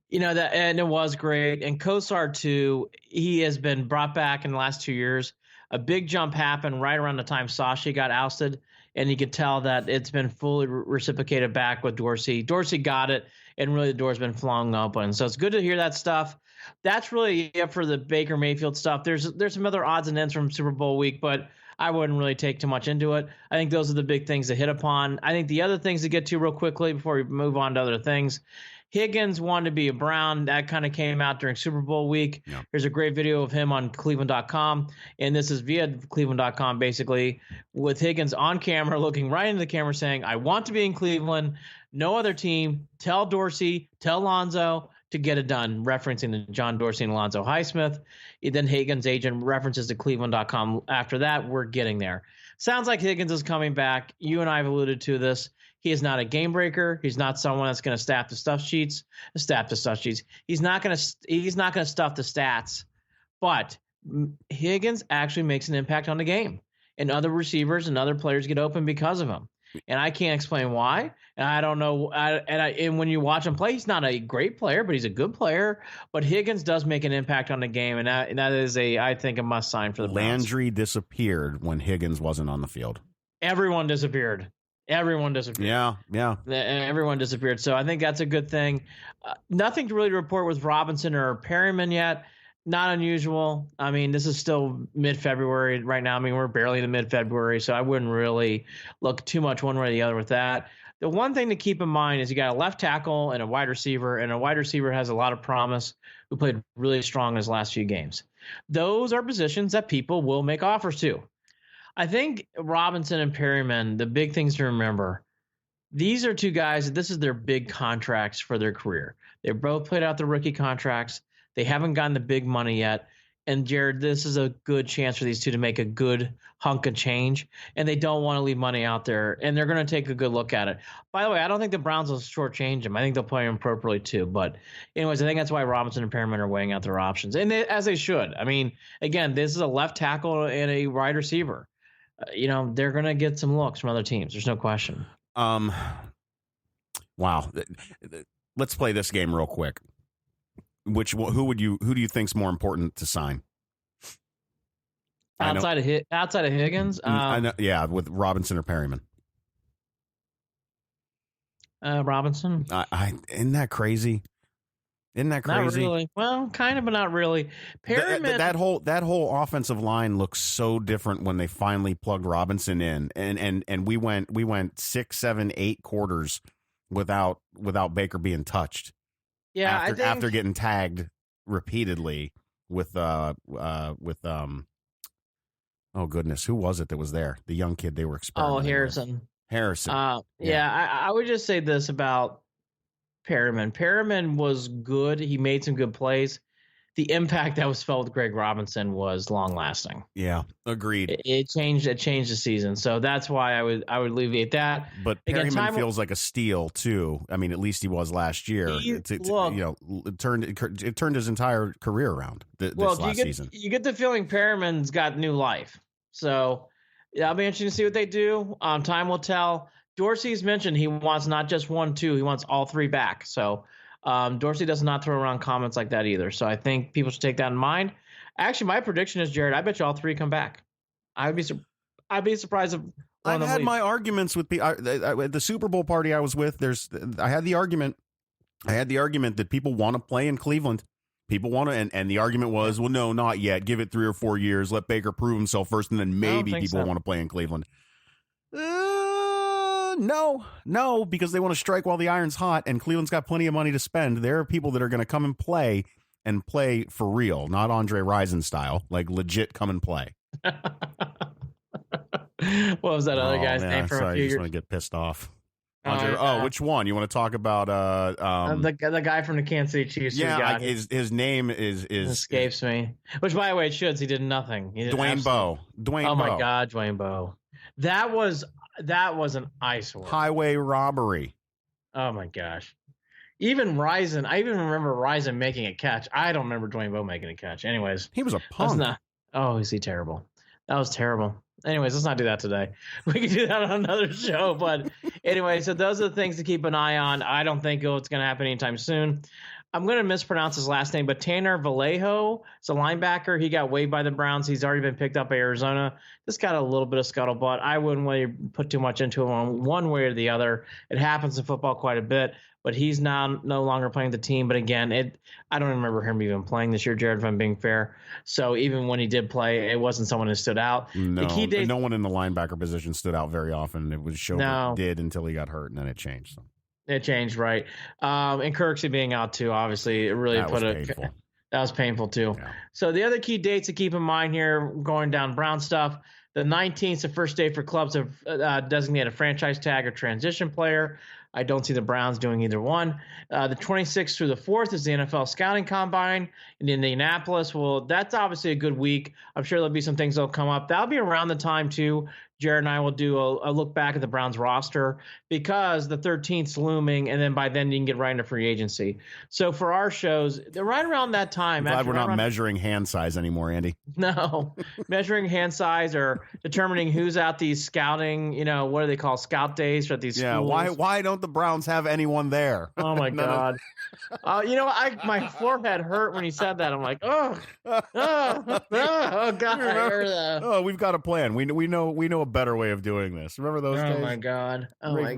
You know, that, and it was great. And Kosar, too, he has been brought back in the last 2 years. A big jump happened right around the time Sashi got ousted, and you could tell that it's been fully reciprocated back with Dorsey. Dorsey got it, and really the door's been flung open. So it's good to hear that stuff. That's really it for the Baker Mayfield stuff. There's some other odds and ends from Super Bowl week, but I wouldn't really take too much into it. I think those are the big things to hit upon. I think the other things to get to real quickly before we move on to other things. Higgins wanted to be a Brown. That kind of came out during Super Bowl week. Yeah. There's a great video of him on Cleveland.com, and this is via Cleveland.com, basically, with Higgins on camera looking right into the camera saying, I want to be in Cleveland. No other team. Tell Dorsey, tell Lonzo to get it done, referencing to John Dorsey and Alonzo Highsmith. Then Higgins' agent references to Cleveland.com. After that, we're getting there. Sounds like Higgins is coming back. You and I have alluded to this. He is not a game breaker. He's not someone that's going to staff the stuff sheets. He's not going to stuff the stats. But Higgins actually makes an impact on the game, and other receivers and other players get open because of him. And I can't explain why. And I don't know. And when you watch him play, he's not a great player, but he's a good player. But Higgins does make an impact on the game, and that is I think a must sign for the Browns. Landry disappeared when Higgins wasn't on the field. Everyone disappeared. Yeah. Everyone disappeared. So I think that's a good thing. Nothing to really report with Robinson or Perryman yet. Not unusual. I mean, this is still mid-February right now. I mean, we're barely in the mid-February, so I wouldn't really look too much one way or the other with that. The one thing to keep in mind is you got a left tackle and a wide receiver, and a wide receiver has a lot of promise who played really strong in his last few games. Those are positions that people will make offers to. I think Robinson and Perryman, the big things to remember, these are two guys, this is their big contracts for their career. They both played out the rookie contracts. They haven't gotten the big money yet. And Jared, this is a good chance for these two to make a good hunk of change. And they don't want to leave money out there. And they're going to take a good look at it. By the way, I don't think the Browns will shortchange him. I think they'll play him appropriately too. But anyways, I think that's why Robinson and Perriman are weighing out their options. And as they should. I mean, again, this is a left tackle and a wide receiver. They're going to get some looks from other teams. There's no question. Wow. Let's play this game real quick. Who do you think's more important to sign? Outside of Higgins? I know, yeah, with Robinson or Perryman. Robinson. Isn't that crazy? Isn't that Not crazy? really. Well, kind of, but not really. Perriman, That whole offensive line looks so different when they finally plugged Robinson in, and we went 6, 7, 8 quarters without Baker being touched. yeah, After getting tagged repeatedly with oh goodness, who was it that was there? The young kid they were experimenting with. Harrison. I would just say this about Perriman. Perriman was good. He made some good plays. The impact that was felt with Greg Robinson was long lasting. Yeah, agreed. It changed the season. So that's why I would alleviate that. But Perriman feels like a steal too. I mean, at least he was last year. It turned his entire career around this last season. You get the feeling Perriman's got new life. So yeah, I'll be interested to see what they do. Time will tell. Dorsey's mentioned he wants not just 1, 2, he wants all 3 back. So Dorsey does not throw around comments like that either. So I think people should take that in mind. Actually, my prediction is, Jared, I bet you all 3 come back. I'd be surprised if one I've of them had leave. my arguments with at the Super Bowl party I was with. I had the argument that people want to play in Cleveland. People want to, and the argument was, well, no, not yet. Give it 3 or 4 years. Let Baker prove himself first, and then maybe people want to play in Cleveland. No, because they want to strike while the iron's hot, and Cleveland's got plenty of money to spend. There are people that are going to come and play for real, not Andre Rison style, like legit come and play. What was that other guy's name from a few I just years? want to get pissed off. Andre, which one? You want to talk about the guy from the Kansas City Chiefs? His name is escapes me. Which, by the way, it should. He did nothing. Dwayne Bowe. Oh my God, Dwayne Bowe. That was an eyesore. Highway robbery. Oh my gosh. Even Rison, I even remember Rison making a catch. I don't remember Dwayne Bowe making a catch. Anyways, he was a punk. Is he terrible? That was terrible. Anyways, let's not do that today. We can do that on another show. But anyway, so those are the things to keep an eye on. I don't think it's going to happen anytime soon. I'm going to mispronounce his last name, but Tanner Vallejo is a linebacker. He got waived by the Browns. He's already been picked up by Arizona. Just got a little bit of scuttlebutt. I wouldn't really put too much into him one way or the other. It happens in football quite a bit, but he's now no longer playing the team. But again, I don't remember him even playing this year, Jared, if I'm being fair. So even when he did play, it wasn't someone who stood out. No, no one in the linebacker position stood out very often. It was did until he got hurt, and then it changed. So. It changed, right? And Kirksey being out too, obviously, it really that was painful too. Yeah. So the other key dates to keep in mind here, going down Brown stuff. The 19th is the first day for clubs to designate a franchise tag or transition player. I don't see the Browns doing either one. The 26th through the 4th is the NFL Scouting Combine in Indianapolis. Well, that's obviously a good week. I'm sure there'll be some things that'll come up. That'll be around the time, too. Jared and I will do a look back at the Browns roster because the 13th's looming, and then by then you can get right into free agency. So for our shows, they're right around that time. I'm glad we're not measuring hand size anymore, Andy. No, measuring hand size or determining who's at these scouting, what do they call scout days for these schools? Why don't the Browns have anyone there? Oh, my God. My forehead hurt when he said that. I'm like, God, I heard that. Oh, we've got a plan. We know a better way of doing this. Remember those days? Oh my God. Ray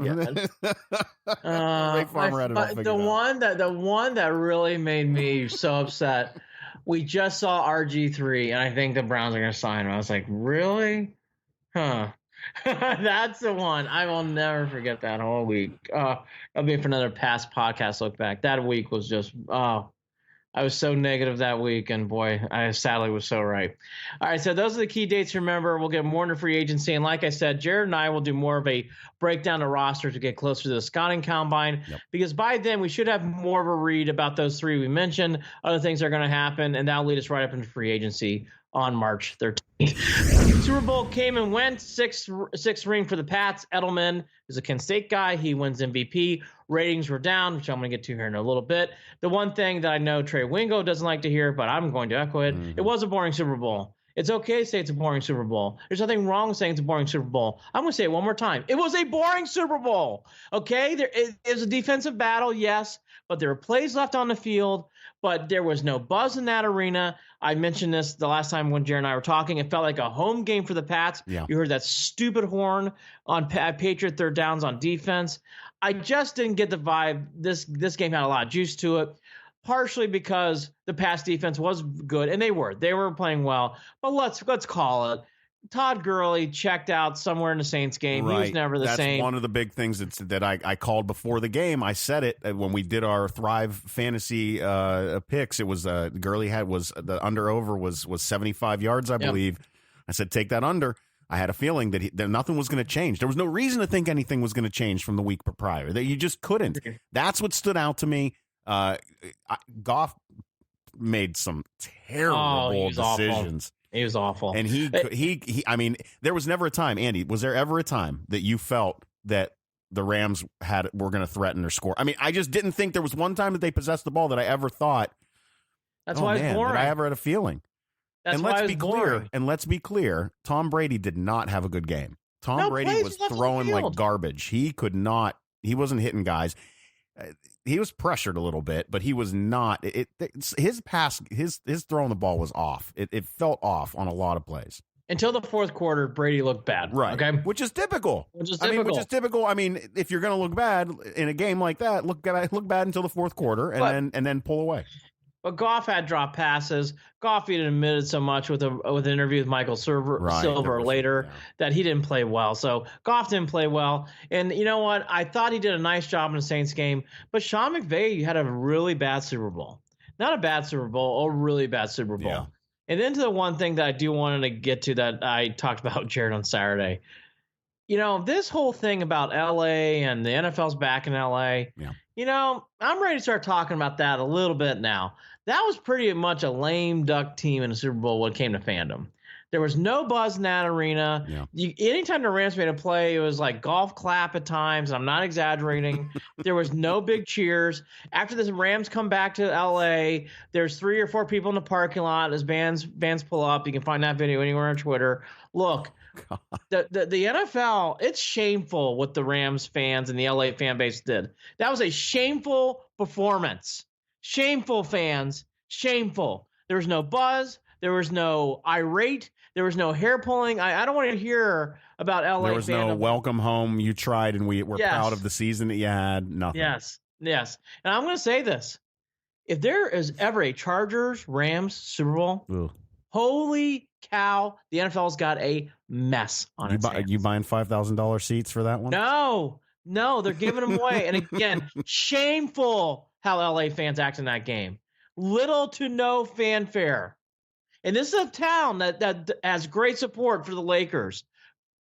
Farmer had it all figured out. The one that really made me so upset. We just saw RG3, and I think the Browns are going to sign him. I was like, really? Huh. That's the one. I will never forget that whole week. I'll be for another past podcast look back. That week was just, I was so negative that week, and boy, I sadly was so right. All right, so those are the key dates. Remember, we'll get more into free agency, and like I said, Jared and I will do more of a breakdown of rosters to get closer to the scouting combine, because by then we should have more of a read about those 3 we mentioned. Other things are going to happen, and that'll lead us right up into free agency on March 13th. Super Bowl came and went. Six ring for the Pats. Edelman is a Kent State guy. He wins MVP. Ratings were down, which I'm going to get to here in a little bit. The one thing that I know Trey Wingo doesn't like to hear, but I'm going to echo it, It was a boring Super Bowl. It's okay to say it's a boring Super Bowl. There's nothing wrong with saying it's a boring Super Bowl. I'm going to say it one more time. It was a boring Super Bowl. Okay? It was a defensive battle, yes, but there were plays left on the field, but there was no buzz in that arena. I mentioned this the last time when Jared and I were talking. It felt like a home game for the Pats. Yeah. You heard that stupid horn on Patriot third downs on defense. I just didn't get the vibe. This game had a lot of juice to it. partially because the pass defense was good, and they were playing well. But let's call it. Todd Gurley checked out somewhere in the Saints game. Right. He was never the same. That's one of the big things that I called before the game. I said it when we did our Thrive Fantasy picks. It was Gurley was the under-over was 75 yards, I believe. I said, take that under. I had a feeling that nothing was going to change. There was no reason to think anything was going to change from the week prior. That you just couldn't. That's what stood out to me. Goff made some terrible decisions. Awful. He was awful. And he I mean, there was never a time, Andy, was there ever a time that you felt that the Rams were going to threaten or score? I mean, I just didn't think there was one time that they possessed the ball that I ever thought, that's why it's boring. That I ever had a feeling. That's and why let's be clear. And let's be clear. Tom Brady did not have a good game. Tom Brady was throwing like garbage. He could not. He wasn't hitting guys. He was pressured a little bit, but he was not. His throwing the ball was off. It felt off on a lot of plays. Until the fourth quarter, Brady looked bad. Right. Okay. Which is typical. I mean, if you're going to look bad in a game like that, look bad until the fourth quarter and then pull away. But Goff had dropped passes. Goff even admitted so much with an interview with Michael Silver later that he didn't play well. So Goff didn't play well. And you know what? I thought he did a nice job in the Saints game. But Sean McVay had a really bad Super Bowl. Not a bad Super Bowl, a really bad Super Bowl. Yeah. And then to the one thing that I do want to get to that I talked about Jared on Saturday. You know, this whole thing about L.A. and the NFL's back in L.A., you know, I'm ready to start talking about that a little bit now. That was pretty much a lame duck team in the Super Bowl when it came to fandom. There was no buzz in that arena. Yeah. Anytime the Rams made a play, it was like golf clap at times. I'm not exaggerating. There was no big cheers. After the Rams come back to L.A., there's 3 or 4 people in the parking lot as bands pull up. You can find that video anywhere on Twitter. Look, the NFL, it's shameful what the Rams fans and the LA fan base did. That was a shameful performance. Shameful, fans. Shameful. There was no buzz. There was no irate. There was no hair pulling. I don't want to hear about LA. There was no welcome home. You tried, and we're proud of the season that you had. Nothing. Yes. And I'm going to say this. If there is ever a Chargers-Rams Super Bowl, holy cow, the NFL's got a mess on its hands. You buying $5,000 seats for that one? No, they're giving them away. And again, shameful how LA fans act in that game. Little to no fanfare. And this is a town that has great support for the Lakers,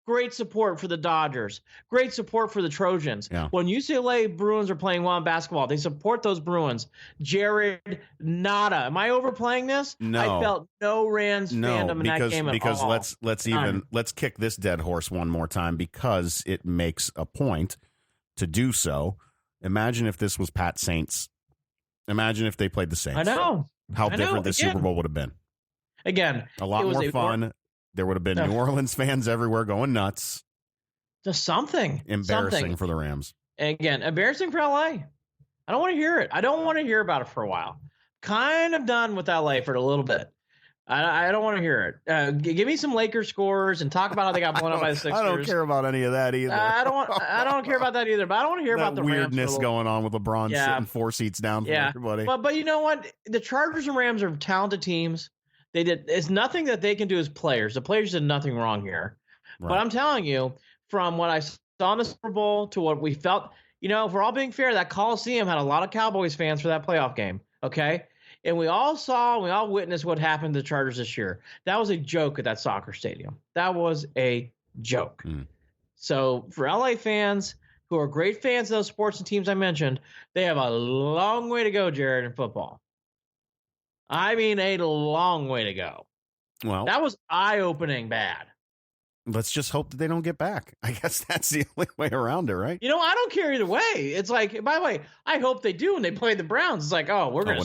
great support for the Dodgers, great support for the Trojans. Yeah. When UCLA Bruins are playing well in basketball, they support those Bruins. Jared, nada. Am I overplaying this? No. I felt no Rams fandom in that game at all. Because let's kick this dead horse one more time because it makes a point to do so. Imagine if this was Pat Saints. Imagine if they played the Saints. I know. How different the Super Bowl would have been. Again, a lot more fun. There would have been New Orleans fans everywhere going nuts. Just something. Embarrassing for the Rams. Again, embarrassing for LA. I don't want to hear it. I don't want to hear about it for a while. Kind of done with LA for a little bit. I don't want to hear it. Give me some Lakers scores and talk about how they got blown up by the Sixers. I don't care about any of that either. I don't care about that either. But I don't want to hear about the weirdness Rams going on with LeBron sitting 4 seats down from everybody. But you know what? The Chargers and Rams are talented teams. It's nothing that they can do as players. The players did nothing wrong here. Right. But I'm telling you, from what I saw in the Super Bowl to what we felt, you know, if we're all being fair, that Coliseum had a lot of Cowboys fans for that playoff game. Okay. And we all witnessed what happened to the Chargers this year. That was a joke at that soccer stadium. That was a joke. So for LA fans who are great fans of those sports and teams I mentioned, they have a long way to go, Jared, in football. I mean, a long way to go. Well, that was eye-opening bad. Let's just hope that they don't get back. I guess that's the only way around it, right? You know, I don't care either way. It's like, by the way, I hope they do when they play the Browns. It's like, we're going to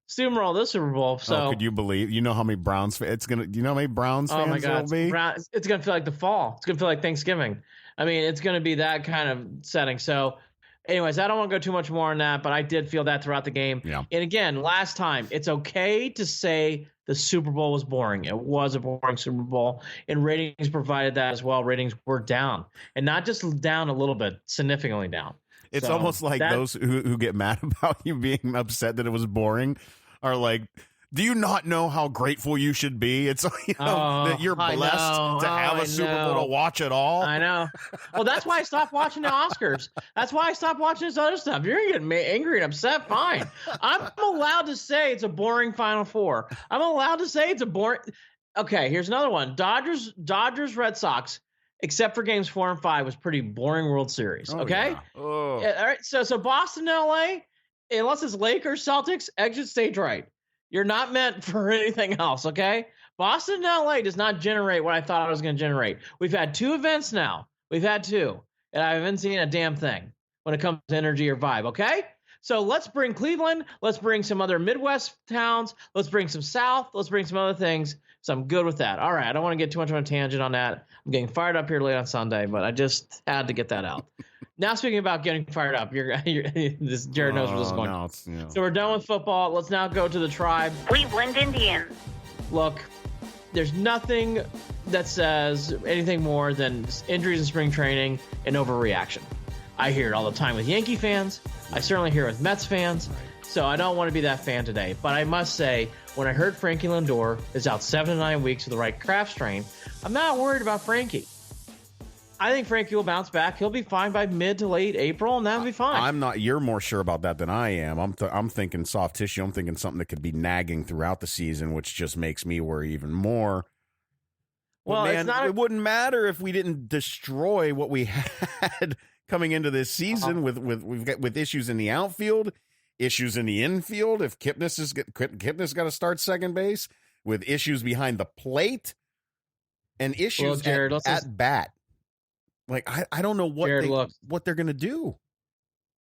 steamroll this Super Bowl. So could you believe? You know how many Browns fans do you know how many Browns fans there will be? It's going to feel like the fall. It's going to feel like Thanksgiving. I mean, it's going to be that kind of setting. So anyways, I don't want to go too much more on that, but I did feel that throughout the game. Yeah. And again, last time, it's okay to say the Super Bowl was boring. It was a boring Super Bowl, and ratings provided that as well. Ratings were down, and not just down a little bit, significantly down. It's So almost like those who get mad about you being upset that it was boring are like, do you not know how grateful you should be? It's that you're blessed to have a Super Bowl to watch it all. I know. Well, that's why I stopped watching the Oscars. That's why I stopped watching this other stuff. You're getting angry and upset. Fine. I'm allowed to say it's a boring Final Four. I'm allowed to say it's a boring. Okay, here's another one. Dodgers, Red Sox, except for games 4 and 5, was pretty boring World Series. Okay. Yeah. Oh. Yeah, all right. So Boston, LA, unless it's Lakers, Celtics, exit stage right. You're not meant for anything else, okay? Boston, LA does not generate what I thought I was going to generate. We've had 2 events now. We've had 2, and I haven't seen a damn thing when it comes to energy or vibe, okay? So let's bring Cleveland. Let's bring some other Midwest towns. Let's bring some South. Let's bring some other things. So I'm good with that. All right, I don't want to get too much of a tangent on that. I'm getting fired up here late on Sunday, but I just had to get that out. Now, speaking about getting fired up, this Jared knows where this is going. No, So we're done with football. Let's now go to the Tribe. Cleveland Indians. Look, there's nothing that says anything more than injuries in spring training and overreaction. I hear it all the time with Yankee fans. I certainly hear it with Mets fans. So I don't want to be that fan today. But I must say, when I heard Frankie Lindor is out 7 to 9 weeks with the right calf strain, I'm not worried about Frankie. I think Frankie will bounce back. He'll be fine by mid to late April, and that'll be fine. I'm not. You're more sure about that than I am. I'm thinking soft tissue. I'm thinking something that could be nagging throughout the season, which just makes me worry even more. Well, man, it's not. It wouldn't matter if we didn't destroy what we had coming into this season with issues in the outfield, issues in the infield. If Kipnis got to start second base, with issues behind the plate, and issues at bat. Like, I don't know what they're going to do.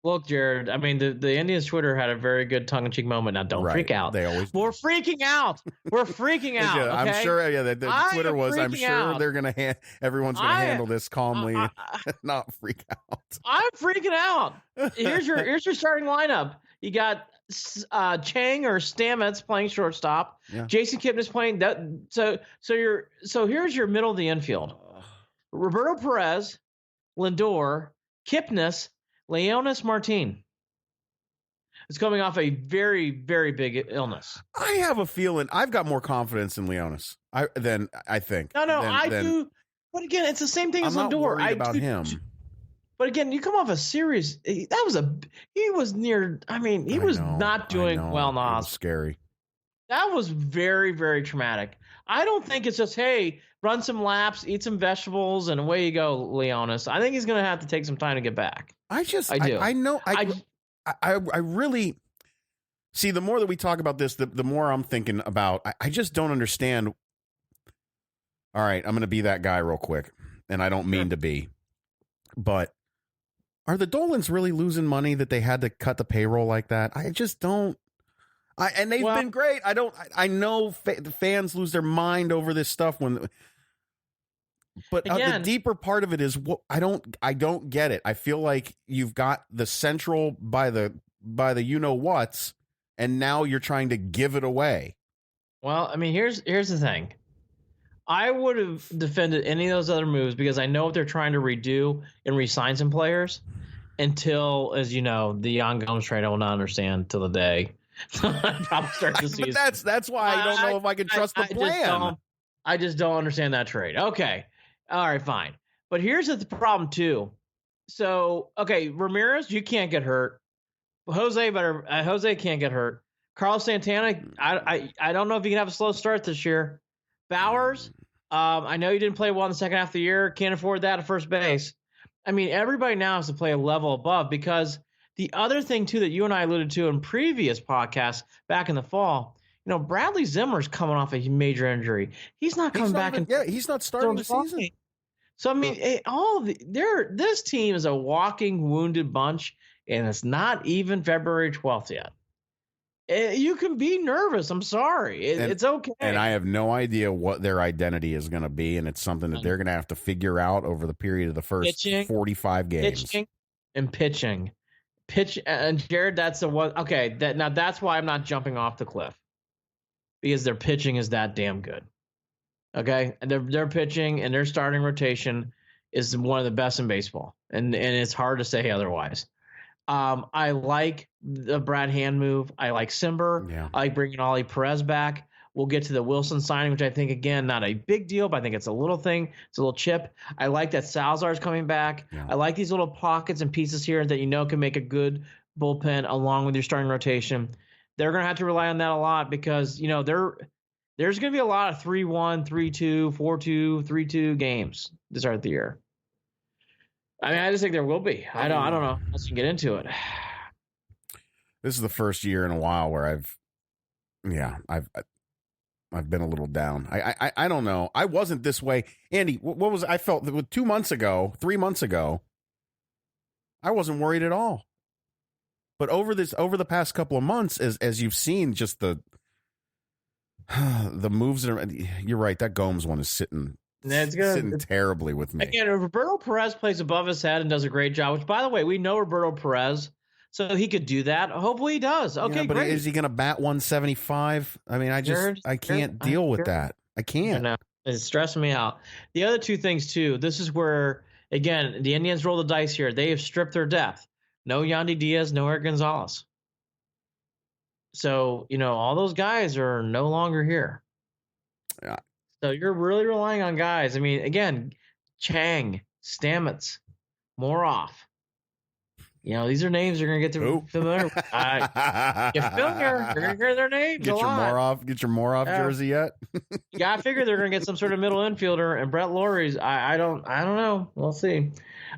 Look, Jared, I mean, the Indians Twitter had a very good tongue-in-cheek moment. Now, don't freak out. They always We're freaking out. We're freaking out. Yeah, okay? I'm sure. Yeah, the Twitter was. I'm sure out. they're going to. Everyone's going to handle this calmly, not freak out. I'm freaking out. Here's your starting lineup. You got Chang or Stamets playing shortstop. Yeah. Jason Kipnis playing that. So here's your middle of the infield. Roberto Perez, Lindor, Kipnis, Leonis Martin. It's coming off a very, very big illness. I have a feeling I've got more confidence in Leonis than I think. I do. But again, it's the same thing as Lindor. I'm not worried about him. But again, you come off a series. He was near. I mean, he was not doing well in the hospital. Scary. That was very, very traumatic. I don't think it's just, hey, run some laps, eat some vegetables, and away you go, Leonis. I think he's going to have to take some time to get back. I do. I know. I really see. The more that we talk about this, the more I'm thinking about. I just don't understand. All right, I'm going to be that guy real quick, and I don't mean to be, but are the Dolans really losing money that they had to cut the payroll like that? I just don't. And they've been great. I know the fans lose their mind over this stuff but the deeper part of it is I don't get it. I feel like you've got the central by the you know what's, and now you're trying to give it away. Well, I mean, here's the thing. I would have defended any of those other moves because I know what they're trying to redo and re-sign some players until, as you know, the Jan Gomes trade I will not understand till the day. Probably start the season. But that's why I don't know if I can trust the plan. I just don't understand that trade. Okay. All right, fine. But here's the problem too. So, okay, Ramirez, you can't get hurt. Jose can't get hurt. Carlos Santana, I don't know if he can have a slow start this year. Bowers, I know you didn't play well in the second half of the year. Can't afford that at first base. I mean, everybody now has to play a level above because the other thing, too, that you and I alluded to in previous podcasts back in the fall, you know, Bradley Zimmer's coming off a major injury. He's not coming back. He's not starting the season. So, I mean, this team is a walking wounded bunch, and it's not even February 12th yet. You can be nervous. I'm sorry. It's okay. And I have no idea what their identity is going to be, and it's something that they're going to have to figure out over the period of the first 45 games. Pitching. And Jared, that's the one. Okay, that's why I'm not jumping off the cliff, because their pitching is that damn good. Okay, and their pitching and their starting rotation is one of the best in baseball, and it's hard to say otherwise. I like the Brad Hand move. I like Simber. Yeah. I like bringing Ollie Perez back. We'll get to the Wilson signing, which I think, again, not a big deal, but I think it's a little thing. It's a little chip. I like that Salazar's coming back. Yeah. I like these little pockets and pieces here that can make a good bullpen along with your starting rotation. They're going to have to rely on that a lot because, there's going to be a lot of 3-1, 3-2, 4-2, 3-2 games to start the year. I mean, I just think there will be. I don't know. Let's get into it. This is the first year in a while where I've been a little down. I don't know. I wasn't this way. Andy, what was I felt that 3 months ago, I wasn't worried at all. But over the past couple of months, as you've seen, just the moves you're right, that Gomes one is sitting terribly with me. Again, Roberto Perez plays above his head and does a great job, which, by the way, we know Roberto Perez, so he could do that. Hopefully he does. Okay, but great. Is he going to bat 175? I mean, I can't deal with that. I can't. No, it's stressing me out. The other two things, too, this is where, again, the Indians roll the dice here. They have stripped their depth. No Yandy Diaz, no Eric Gonzalez. So, all those guys are no longer here. Yeah. So you're really relying on guys. I mean, again, Chang, Stamets, Moroff. These are names you're going to get to familiar with. You familiar. You're going to hear their names Get your Moroff jersey yet? You got to figure they're going to get some sort of middle infielder. And Brett Lawrie's, I don't know. We'll see.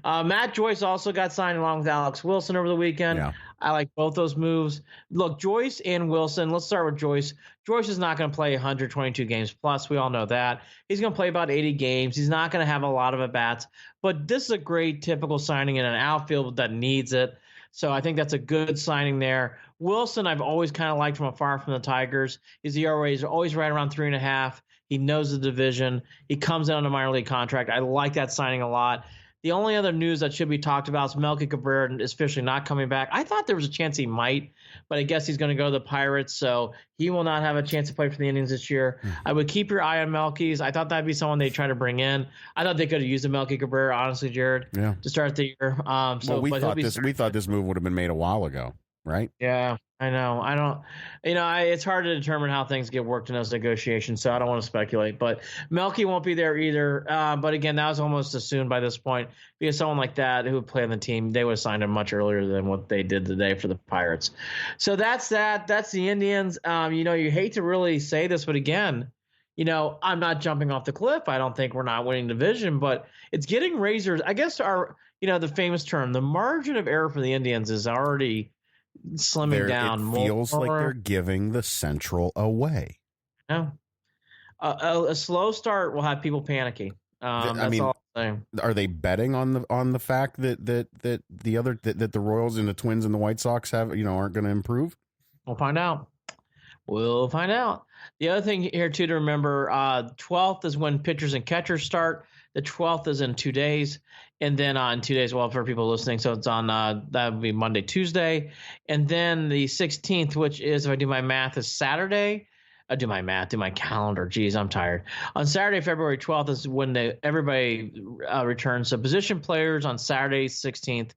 Matt Joyce also got signed along with Alex Wilson over the weekend. Yeah. I like both those moves. Look, Joyce and Wilson, let's start with Joyce. Joyce is not going to play 122 games plus. We all know that. He's going to play about 80 games. He's not going to have a lot of at-bats. But this is a great typical signing in an outfield that needs it. So I think that's a good signing there. Wilson, I've always kind of liked from afar from the Tigers. His ERA is always right around 3.5. He knows the division. He comes in on a minor league contract. I like that signing a lot. The only other news that should be talked about is Melky Cabrera is officially not coming back. I thought there was a chance he might, but I guess he's going to go to the Pirates, so he will not have a chance to play for the Indians this year. I would keep your eye on Melky's. I thought that'd be someone they'd try to bring in. I thought they could have used a Melky Cabrera, honestly, Jared, to start the year. We thought this move would have been made a while ago, right? Yeah, I know. I don't, it's hard to determine how things get worked in those negotiations, so I don't want to speculate. But Melky won't be there either. But again, that was almost assumed by this point because someone like that who would play on the team, they would have signed him much earlier than what they did today for the Pirates. So that's that. That's the Indians. You hate to really say this, but again, I'm not jumping off the cliff. I don't think we're not winning division, but it's getting razors. I guess the famous term, the margin of error for the Indians is already slimming down. It feels like they're giving the Central away. No, a slow start will have people panicky. That's all I'm saying. Are they betting on the fact that the Royals and the Twins and the White Sox aren't going to improve? We'll find out. The other thing here too to remember: 12th is when pitchers and catchers start. The 12th is in 2 days. And then on 2 days, well, for people listening, so it's on, that would be Monday, Tuesday. And then the 16th, which is, if I do my math, is Saturday. I do my calendar. Geez, I'm tired. On Saturday, February 12th is when everybody returns. So position players on Saturday, 16th.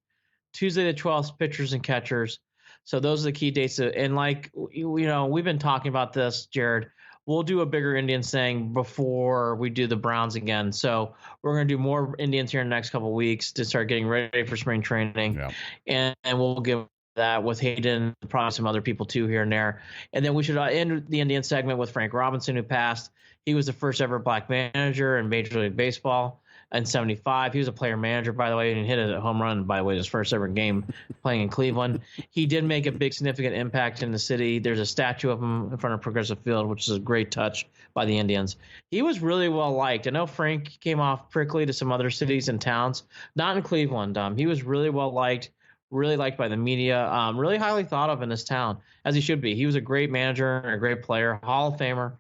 Tuesday, the 12th, pitchers and catchers. So those are the key dates. And we've been talking about this, Jared. We'll do a bigger Indians thing before we do the Browns again. So we're going to do more Indians here in the next couple of weeks to start getting ready for spring training. Yeah. And we'll give that with Hayden, probably some other people too here and there. And then we should end the Indian segment with Frank Robinson, who passed. He was the first ever black manager in Major League Baseball in 75. He was a player manager, by the way, and hit a home run, by the way, his first ever game playing in Cleveland. He did make a big significant impact in the city. There's a statue of him in front of Progressive Field, which is a great touch by the Indians. He was really well liked. I know Frank came off prickly to some other cities and towns, not in Cleveland. He was really well liked, really liked by the media, really highly thought of in this town, as he should be. He was a great manager and a great player, Hall of Famer.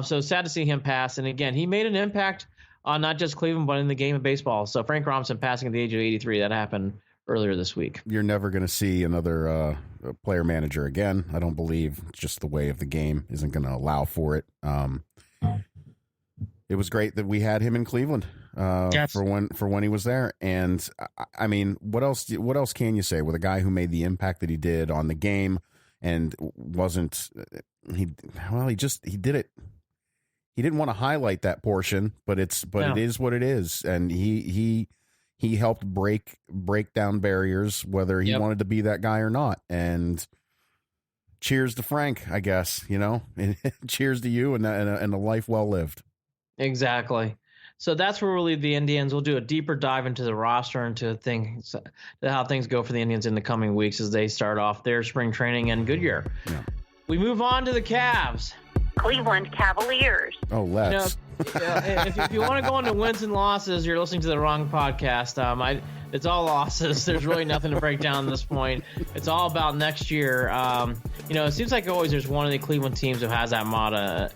So sad to see him pass. And again, he made an impact on not just Cleveland, but in the game of baseball. So Frank Robinson passing at the age of 83, that happened earlier this week. You're never going to see another player manager again. I don't believe. It's just the way of the game isn't going to allow for it. It was great that we had him in Cleveland. Yes. for when he was there. And I mean, what else can you say with a guy who made the impact that he did on the game and wasn't he did it. He didn't want to highlight that portion, but it is what it is, and he helped break down barriers, whether he wanted to be that guy or not. And cheers to Frank, I guess, and cheers to you and a life well lived. Exactly. So that's where we'll leave the Indians. We'll do a deeper dive into the roster and to how things go for the Indians in the coming weeks as they start off their spring training in Goodyear. Yeah. We move on to the Cavs. Cleveland Cavaliers. Oh, let's. If you want to go into wins and losses, you're listening to the wrong podcast. It's all losses. There's really nothing to break down at this point. It's all about next year. It seems like always there's one of the Cleveland teams who has that motto.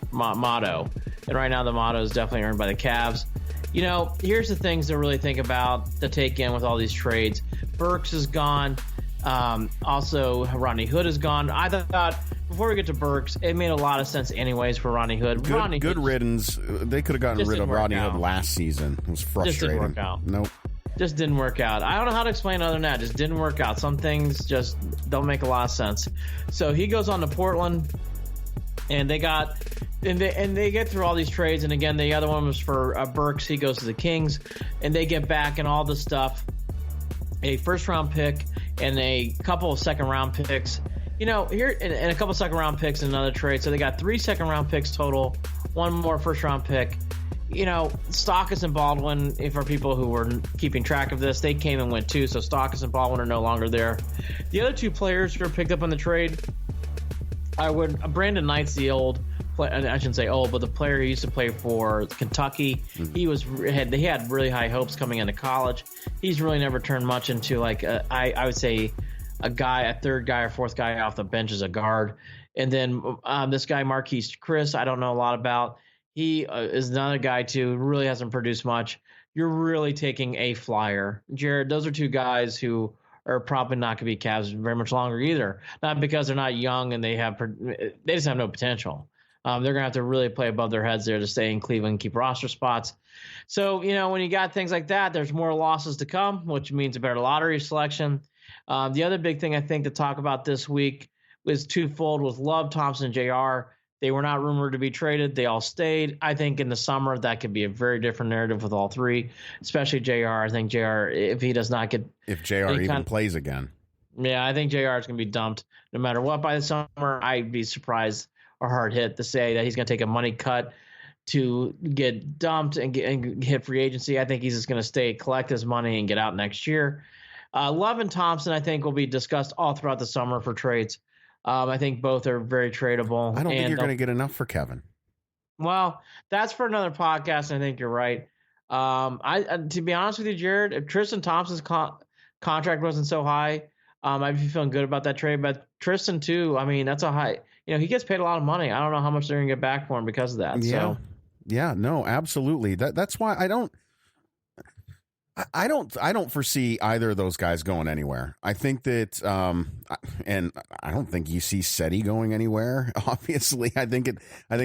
And right now the motto is definitely earned by the Cavs. Here's the things to really think about, to take in with all these trades. Burks is gone. Also, Rodney Hood is gone. I thought, before we get to Burks, it made a lot of sense anyways for Rodney Hood. Good riddance. They could have gotten rid of Rodney Hood last season. It was frustrating. Just didn't work out. Nope. Just didn't work out. I don't know how to explain other than that. Just didn't work out. Some things just don't make a lot of sense. So he goes on to Portland, and they get through all these trades. And again, the other one was for Burks. He goes to the Kings, and they get back and all this stuff. A first-round pick and a couple of second-round picks. Here and a couple of second-round picks in another trade. So they got 3 second-round picks total, 1 more first-round pick. Stockus and Baldwin, for people who were keeping track of this, they came and went too. So Stockus and Baldwin are no longer there. The other 2 players who were picked up on the trade, Brandon Knight's the I shouldn't say old, but the player who used to play for Kentucky. Mm-hmm. He had really high hopes coming into college. He's really never turned much into I would say a third guy or fourth guy off the bench as a guard. And then this guy Marquise Chris, I don't know a lot about. He is another guy too. Really hasn't produced much. You're really taking a flyer, Jared. Those are 2 guys who are probably not going to be Cavs very much longer either. Not because they're not young and they just have no potential. They're going to have to really play above their heads there to stay in Cleveland and keep roster spots. So, when you got things like that, there's more losses to come, which means a better lottery selection. The other big thing I think to talk about this week was twofold with Love, Thompson, and JR. They were not rumored to be traded. They all stayed. I think in the summer that could be a very different narrative with all 3, especially JR. I think JR, if he does not get... If JR even plays again. Yeah, I think JR is going to be dumped no matter what by the summer. I'd be surprised or hard hit to say that he's going to take a money cut to get dumped and hit free agency. I think he's just going to stay, collect his money, and get out next year. Love and Thompson, I think, will be discussed all throughout the summer for trades. I think both are very tradable. I don't think you're going to get enough for Kevin. Well, that's for another podcast. I think you're right. To be honest with you, Jared, if Tristan Thompson's contract wasn't so high, I'd be feeling good about that trade. But Tristan too, that's a high. He gets paid a lot of money. I don't know how much they're going to get back for him because of that. Yeah. So. Yeah, no, absolutely. That's why I don't foresee either of those guys going anywhere. I think that, and I don't think you see Seti going anywhere. Obviously, I think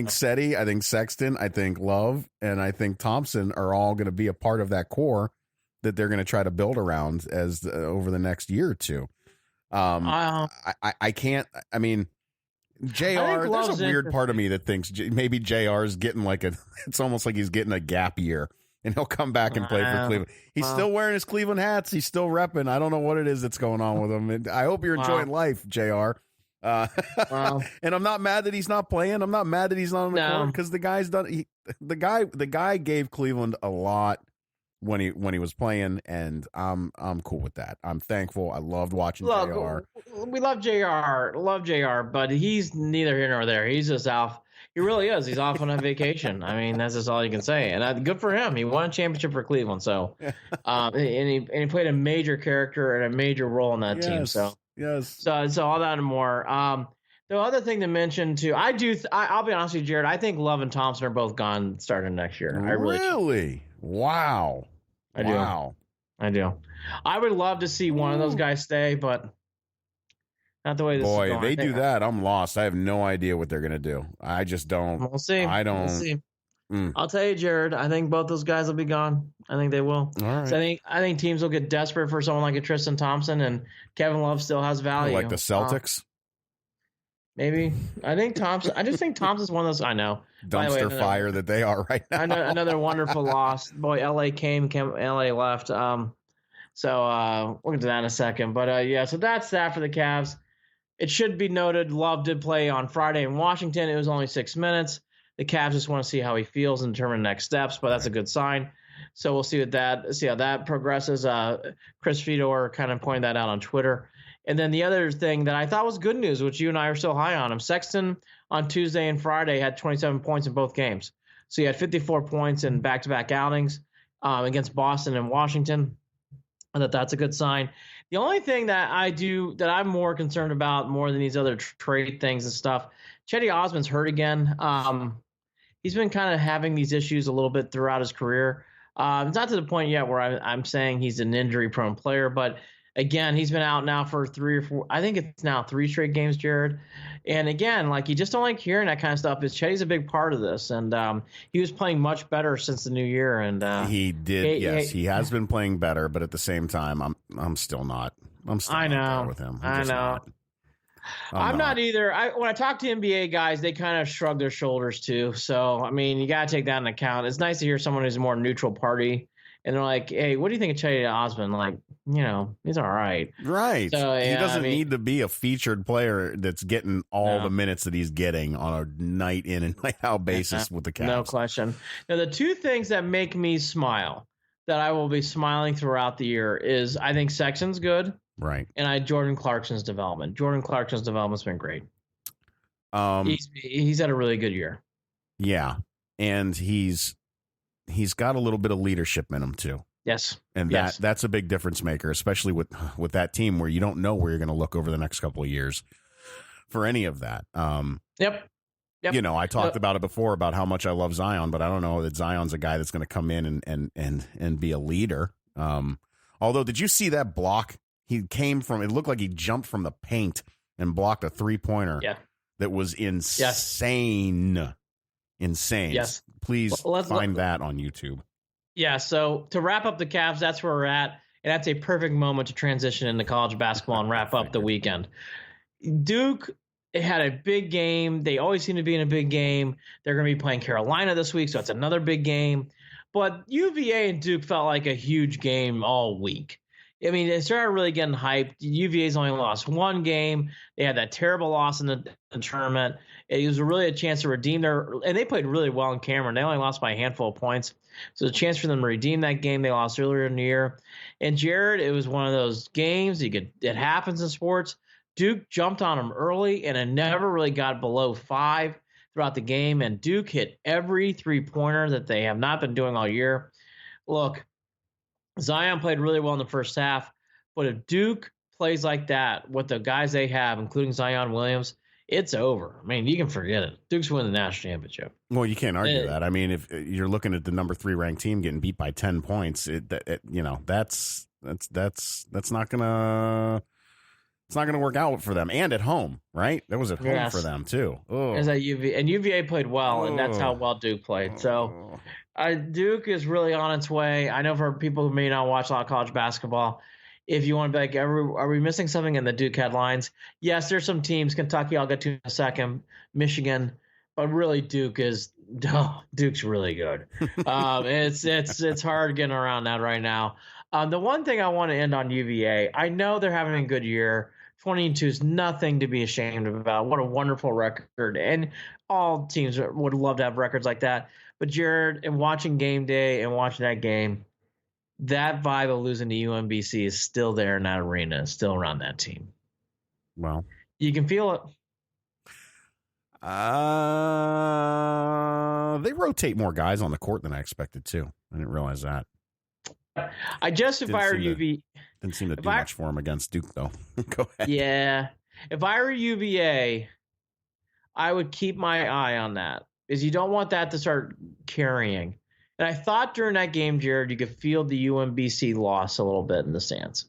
Seti, I think Sexton, I think Love, and I think Thompson are all going to be a part of that core that they're going to try to build around over the next year or 2. I can't. JR, there's a weird part of me that thinks maybe JR is getting it's almost like he's getting a gap year and he'll come back and play for Cleveland. He's still wearing his Cleveland hats. He's still repping. I don't know what it is that's going on with him. And I hope you're enjoying life, JR. And I'm not mad that he's not playing. I'm not mad that he's not on the court because the guy's done. The guy gave Cleveland a lot when he was playing, and I'm cool with that. I'm thankful. I loved watching JR. We love JR, but he's neither here nor there. He's just off. He really is. He's off on a vacation. That's just all you can say. And good for him. He won a championship for Cleveland. So, and he played a major character and a major role in that team. So yes. So all that and more. The other thing to mention too, I'll be honest with you, Jared. I think Love and Thompson are both gone starting next year. Really? Wow. I do. I would love to see one of those guys stay, but not the way this is going. Boy, they do that, I'm lost. I have no idea what they're going to do. I just don't. We'll see. I don't. We'll see. I'll tell you, Jared, I think both those guys will be gone. I think they will. All right. So I think teams will get desperate for someone like a Tristan Thompson, and Kevin Love still has value. Like the Celtics? Maybe. I just think Thompson's one of those. I know. Dumpster fire that they are right now. Another wonderful loss. Boy, LA came, LA left. So we'll get to that in a second. But yeah, so that's that for the Cavs. It should be noted, Love did play on Friday in Washington. It was only 6 minutes. The Cavs just want to see how he feels and determine next steps, but that's a good sign. So we'll see how that progresses. Chris Fedor kind of pointed that out on Twitter. And then the other thing that I thought was good news, which you and I are still high on him, Sexton on Tuesday and Friday had 27 points in both games. So he had 54 points in back-to-back outings against Boston and Washington. I thought that's a good sign. The only thing that I'm more concerned about more than these other trade things and stuff, Chetty Osman's hurt again. He's been kind of having these issues a little bit throughout his career. It's not to the point yet where I'm saying he's an injury-prone player, but again, he's been out now for 3 or 4. I think it's now 3 straight games, Jared. And again, like you just don't like hearing that kind of stuff. Chetty's a big part of this, and he was playing much better since the new year. And he did, yes, he has been playing better, but at the same time, I'm still not. I know not there with him. I know. I'm not either. When I talk to NBA guys, they kind of shrug their shoulders too. So, I mean, you got to take that into account. It's nice to hear someone who's a more neutral party. And they're like, hey, what do you think of Chetty Osman? Like, he's all right. Right. So, he doesn't need to be a featured player that's getting all the minutes that he's getting on a night in and night out basis with the Cavs. No question. Now, the two things that make me smile, that I will be smiling throughout the year, is I think Sexton's good. Right. And Jordan Clarkson's development. Jordan Clarkson's development's been great. He's had a really good year. Yeah. And he's got a little bit of leadership in him too. Yes. And that's a big difference maker, especially with that team where you don't know where you're going to look over the next couple of years for any of that. Yep. I talked about it before about how much I love Zion, but I don't know that Zion's a guy that's going to come in and be a leader. Although, did you see that block? He came from, it looked like he jumped from the paint and blocked a 3-pointer. Yeah. That was insane. Yes. Insane. Yes. Please find that on YouTube. Yeah. So to wrap up the Cavs, that's where we're at. And that's a perfect moment to transition into college basketball and wrap up the weekend. Duke had a big game. They always seem to be in a big game. They're going to be playing Carolina this week, so it's another big game. But UVA and Duke felt like a huge game all week. I mean, they started really getting hyped. UVA's only lost 1 game. They had that terrible loss in the tournament. It was really a chance to redeem and they played really well in Cameron. They only lost by a handful of points. So a chance for them to redeem that game they lost earlier in the year. And Jared, it was one of those games it happens in sports. Duke jumped on them early, and it never really got below 5 throughout the game. And Duke hit every 3-pointer that they have not been doing all year. Look, Zion played really well in the first half, but if Duke plays like that with the guys they have, including Zion Williams, it's over. I mean, you can forget it. Duke's winning the national championship. Well, you can't argue that. I mean, if you're looking at the number 3 ranked team getting beat by 10 points, that's not gonna. It's not going to work out for them, and at home, right? That was at home for them too. Is that UVA played well, and that's how well Duke played. So, Duke is really on its way. I know for people who may not watch a lot of college basketball, if you want to be like, are we missing something in the Duke headlines? Yes, there's some teams. Kentucky, I'll get to in a second. Michigan, but really, Duke's really good. It's hard getting around that right now. The one thing I want to end on UVA, I know they're having a good year. 20-2 is nothing to be ashamed about. What a wonderful record. And all teams would love to have records like that. But Jared, in watching game day and watching that game, that vibe of losing to UMBC is still there in that arena. It's still around that team. Well, you can feel it. They rotate more guys on the court than I expected too. I didn't realize that. If I were UVA, didn't seem to do much for him against Duke, though. Go ahead. Yeah, if I were UVA, I would keep my eye on that because you don't want that to start carrying. And I thought during that game, Jared, you could feel the UMBC loss a little bit in the stands.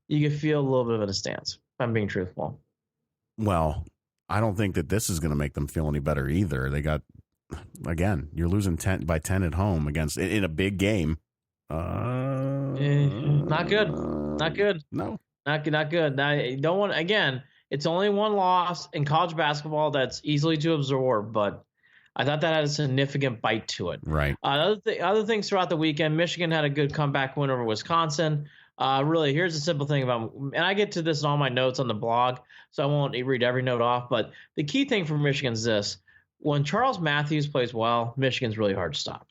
You could feel a little bit of a stance. If I'm being truthful. Well, I don't think that this is going to make them feel any better either. They got again, you're losing 10 by 10 at home against in a big game. Not good. Not good. No. Not good. I don't want, again, it's only one loss in college basketball that's easily to absorb, but I thought that had a significant bite to it. Right. Other things throughout the weekend, Michigan had a good comeback win over Wisconsin. Really, here's the simple thing about, and I get to this in all my notes on the blog, so I won't read every note off, but the key thing for Michigan is this. When Charles Matthews plays well, Michigan's really hard to stop.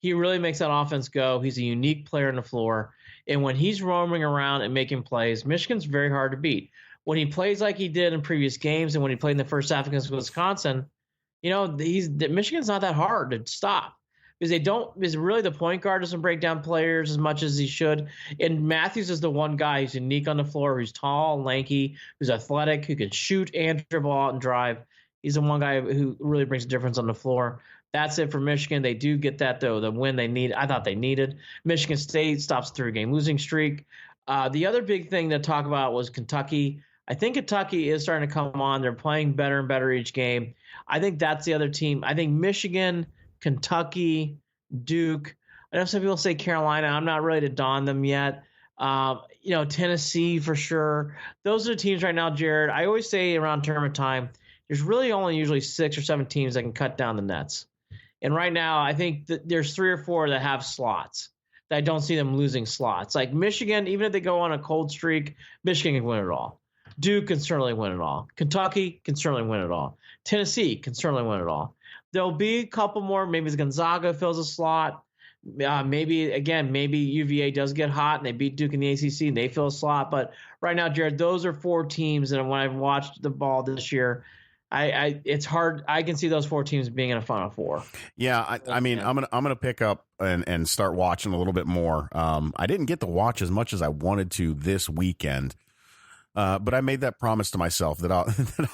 He really makes that offense go. He's a unique player on the floor. And when he's roaming around and making plays, Michigan's very hard to beat. When he plays like he did in previous games and when he played in the first half against Wisconsin, Michigan's not that hard to stop because really the point guard doesn't break down players as much as he should. And Matthews is the one guy who's unique on the floor, who's tall, lanky, who's athletic, who can shoot and dribble out and drive. He's the one guy who really brings a difference on the floor. That's it for Michigan. They do get that, though, the win I thought they needed. Michigan State stops a 3-game losing streak. The other big thing to talk about was Kentucky. I think Kentucky is starting to come on. They're playing better and better each game. I think that's the other team. I think Michigan, Kentucky, Duke. I know some people say Carolina. I'm not ready to don them yet. Tennessee for sure. Those are the teams right now, Jared. I always say around tournament time, there's really only usually 6 or 7 teams that can cut down the nets. And right now, I think that there's 3 or 4 that have slots. That I don't see them losing slots. Like Michigan, even if they go on a cold streak, Michigan can win it all. Duke can certainly win it all. Kentucky can certainly win it all. Tennessee can certainly win it all. There'll be a couple more. Maybe Gonzaga fills a slot. Maybe UVA does get hot and they beat Duke in the ACC and they fill a slot. But right now, Jared, those are 4 teams. And when I've watched the ball this year, it's hard. I can see those 4 teams being in a Final Four. Yeah, I'm gonna pick up and start watching a little bit more. I didn't get to watch as much as I wanted to this weekend, but I made that promise to myself that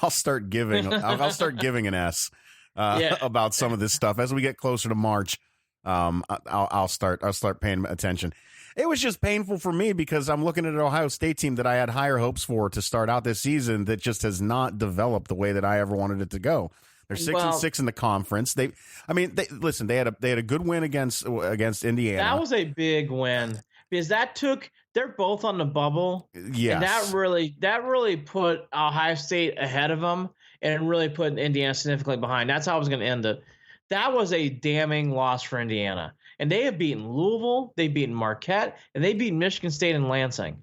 I'll start giving an S about some of this stuff as we get closer to March. I'll start paying attention. It was just painful for me because I'm looking at an Ohio State team that I had higher hopes for to start out this season that just has not developed the way that I ever wanted it to go. They're 6-6 in the conference. They had a good win against Indiana. That was a big win because they're both on the bubble. Yes. And that really put Ohio State ahead of them and really put Indiana significantly behind. That's how I was going to end it. That was a damning loss for Indiana. And they have beaten Louisville, they've beaten Marquette, and they beat Michigan State and Lansing.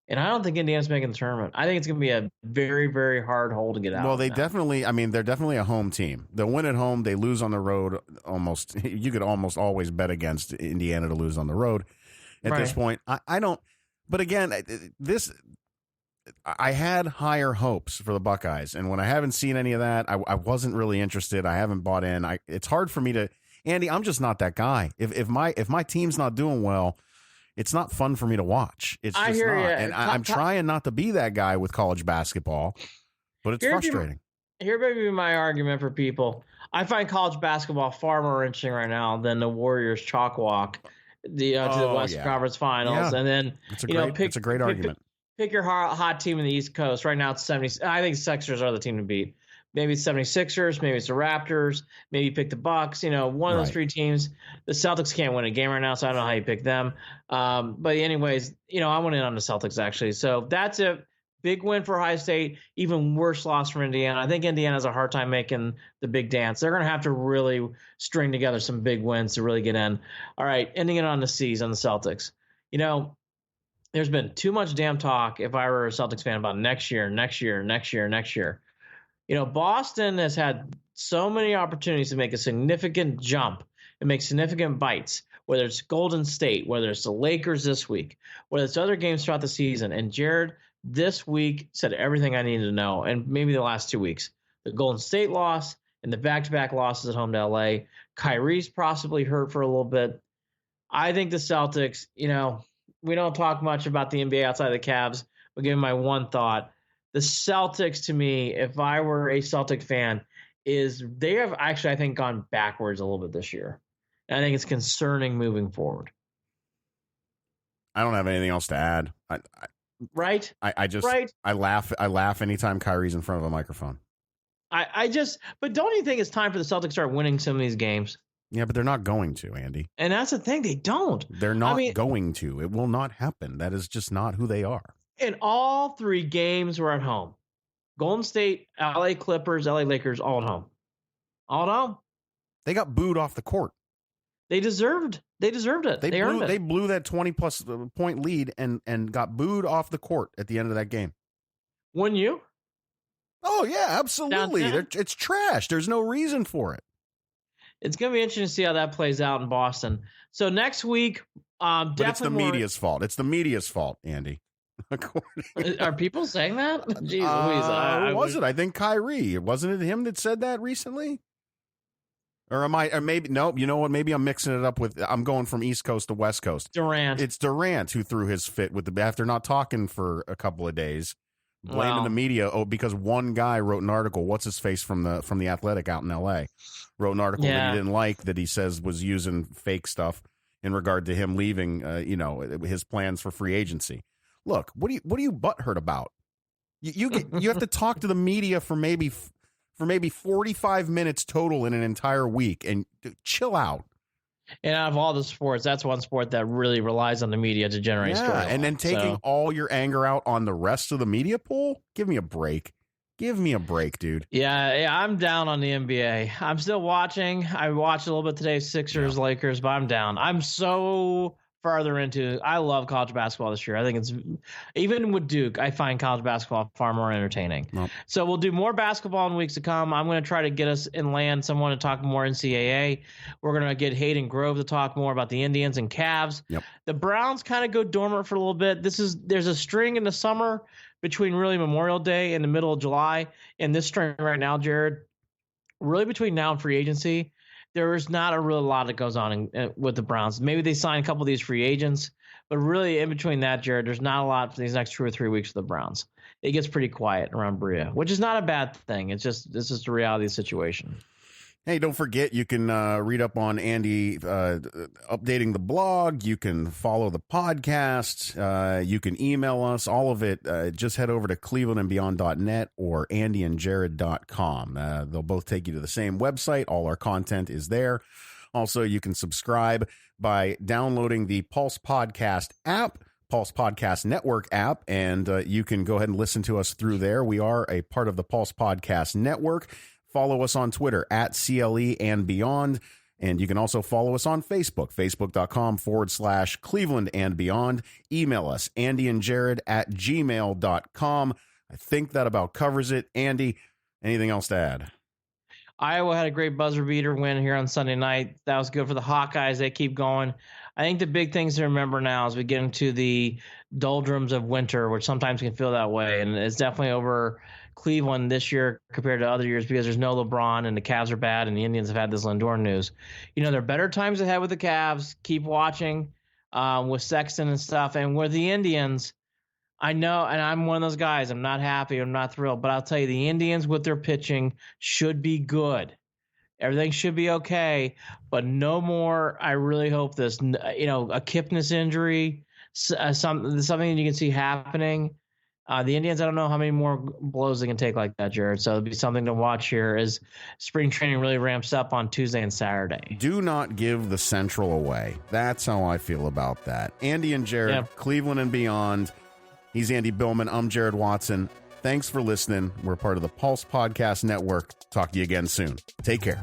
And I don't think Indiana's making the tournament. I think it's going to be a very, very hard hole to get out. Well, they're definitely a home team. They'll win at home. They lose on the road. You could almost always bet against Indiana to lose on the road at this point. I don't. But again, I had higher hopes for the Buckeyes. And when I haven't seen any of that, I wasn't really interested. I haven't bought in. It's hard for me to. Andy, I'm just not that guy. If my team's not doing well, it's not fun for me to watch. It's just not. And I'm trying not to be that guy with college basketball, but it's frustrating. Here may be my argument for people. I find college basketball far more interesting right now than the Warriors chalk walk to the Western Conference Finals. Yeah. And then it's a great argument. Pick your hot team in the East Coast. Right now it's 70. I think Sixers are the team to beat. Maybe it's 76ers, maybe it's the Raptors, maybe you pick the Bucks, one of those 3 teams. The Celtics can't win a game right now, so I don't know how you pick them. But anyways, I went in on the Celtics actually. So that's a big win for Ohio State, even worse loss for Indiana. I think Indiana has a hard time making the big dance. They're going to have to really string together some big wins to really get in. All right, ending it on the C's on the Celtics. There's been too much damn talk if I were a Celtics fan about next year. Boston has had so many opportunities to make a significant jump and make significant bites, whether it's Golden State, whether it's the Lakers this week, whether it's other games throughout the season. And Jared, this week, said everything I needed to know, and maybe the last 2 weeks. The Golden State loss and the back-to-back losses at home to LA. Kyrie's possibly hurt for a little bit. I think the Celtics, we don't talk much about the NBA outside of the Cavs, but give me my one thought. The Celtics, to me, if I were a Celtic fan, they have actually, I think, gone backwards a little bit this year. And I think it's concerning moving forward. I don't have anything else to add. Right? I laugh anytime Kyrie's in front of a microphone. But don't you think it's time for the Celtics to start winning some of these games? Yeah, but they're not going to, Andy. And that's the thing. They don't. They're not going to. It will not happen. That is just not who they are. And all 3 games were at home. Golden State, LA Clippers, LA Lakers, all at home. All at home. They got booed off the court. They deserved it. They earned it. They blew that 20-plus point lead and got booed off the court at the end of that game. Wouldn't you? Oh, yeah, absolutely. It's trash. There's no reason for it. It's going to be interesting to see how that plays out in Boston. So next week, but it's the media's fault. It's the media's fault, Andy. Are people saying that? Jeez Louise. Who was it? I think Kyrie. Wasn't it him that said that recently? Or am I? Or maybe no. You know what? Maybe I'm mixing it up with. I'm going from East Coast to West Coast. Durant. It's Durant who threw his fit with after not talking for a couple of days, blaming the media. Oh, because one guy wrote an article. What's his face from the Athletic out in L.A. wrote an article that he didn't like, that he says was using fake stuff in regard to him leaving. His plans for free agency. Look, what are you butthurt about? You have to talk to the media for maybe 45 minutes total in an entire week, and chill out. And out of all the sports, that's one sport that really relies on the media to generate stories. And then taking all your anger out on the rest of the media pool? Give me a break. Give me a break, dude. Yeah, I'm down on the NBA. I'm still watching. I watched a little bit today, Sixers, Lakers, but I'm down. I'm so farther into. I love college basketball this year. I think it's, even with Duke, I find college basketball far more entertaining. Nope. So we'll do more basketball in weeks to come. I'm going to try to get us in land someone to talk more NCAA. We're going to get Hayden Grove to talk more about the Indians and Cavs. Yep. The Browns kind of go dormant for a little bit. There's a string in the summer between really Memorial Day and the middle of July, and this string right now, Jared, really between now and free agency, there is not a real lot that goes on with the Browns. Maybe they sign a couple of these free agents, but really in between that, Jared, there's not a lot for these next 2 or 3 weeks for the Browns. It gets pretty quiet around Berea, which is not a bad thing. This is the reality of the situation. Hey, don't forget, you can read up on Andy updating the blog. You can follow the podcast. You can email us, all of it. Just head over to clevelandandbeyond.net or andyandjared.com. They'll both take you to the same website. All our content is there. Also, you can subscribe by downloading the Pulse Podcast app, Pulse Podcast Network app, and you can go ahead and listen to us through there. We are a part of the Pulse Podcast Network. Follow us on Twitter at CLE and Beyond. And you can also follow us on Facebook, facebook.com/Cleveland and Beyond. Email us, andyandjared@gmail.com. I think that about covers it. Andy, anything else to add? Iowa had a great buzzer beater win here on Sunday night. That was good for the Hawkeyes. They keep going. I think the big things to remember now as we get into the doldrums of winter, which sometimes can feel that way, and it's definitely over Cleveland this year compared to other years because there's no LeBron and the Cavs are bad and the Indians have had this Lindor news. There are better times ahead with the Cavs. Keep watching with Sexton and stuff. And with the Indians, I know, and I'm one of those guys, I'm not happy, I'm not thrilled, but I'll tell you, the Indians with their pitching should be good. Everything should be okay, but no more. I really hope this, a Kipnis injury, something you can see happening. The Indians, I don't know how many more blows they can take like that, Jared. So it'll be something to watch here as spring training really ramps up on Tuesday and Saturday. Do not give the Central away. That's how I feel about that. Andy and Jared, Cleveland and Beyond. He's Andy Billman. I'm Jared Watson. Thanks for listening. We're part of the Pulse Podcast Network. Talk to you again soon. Take care.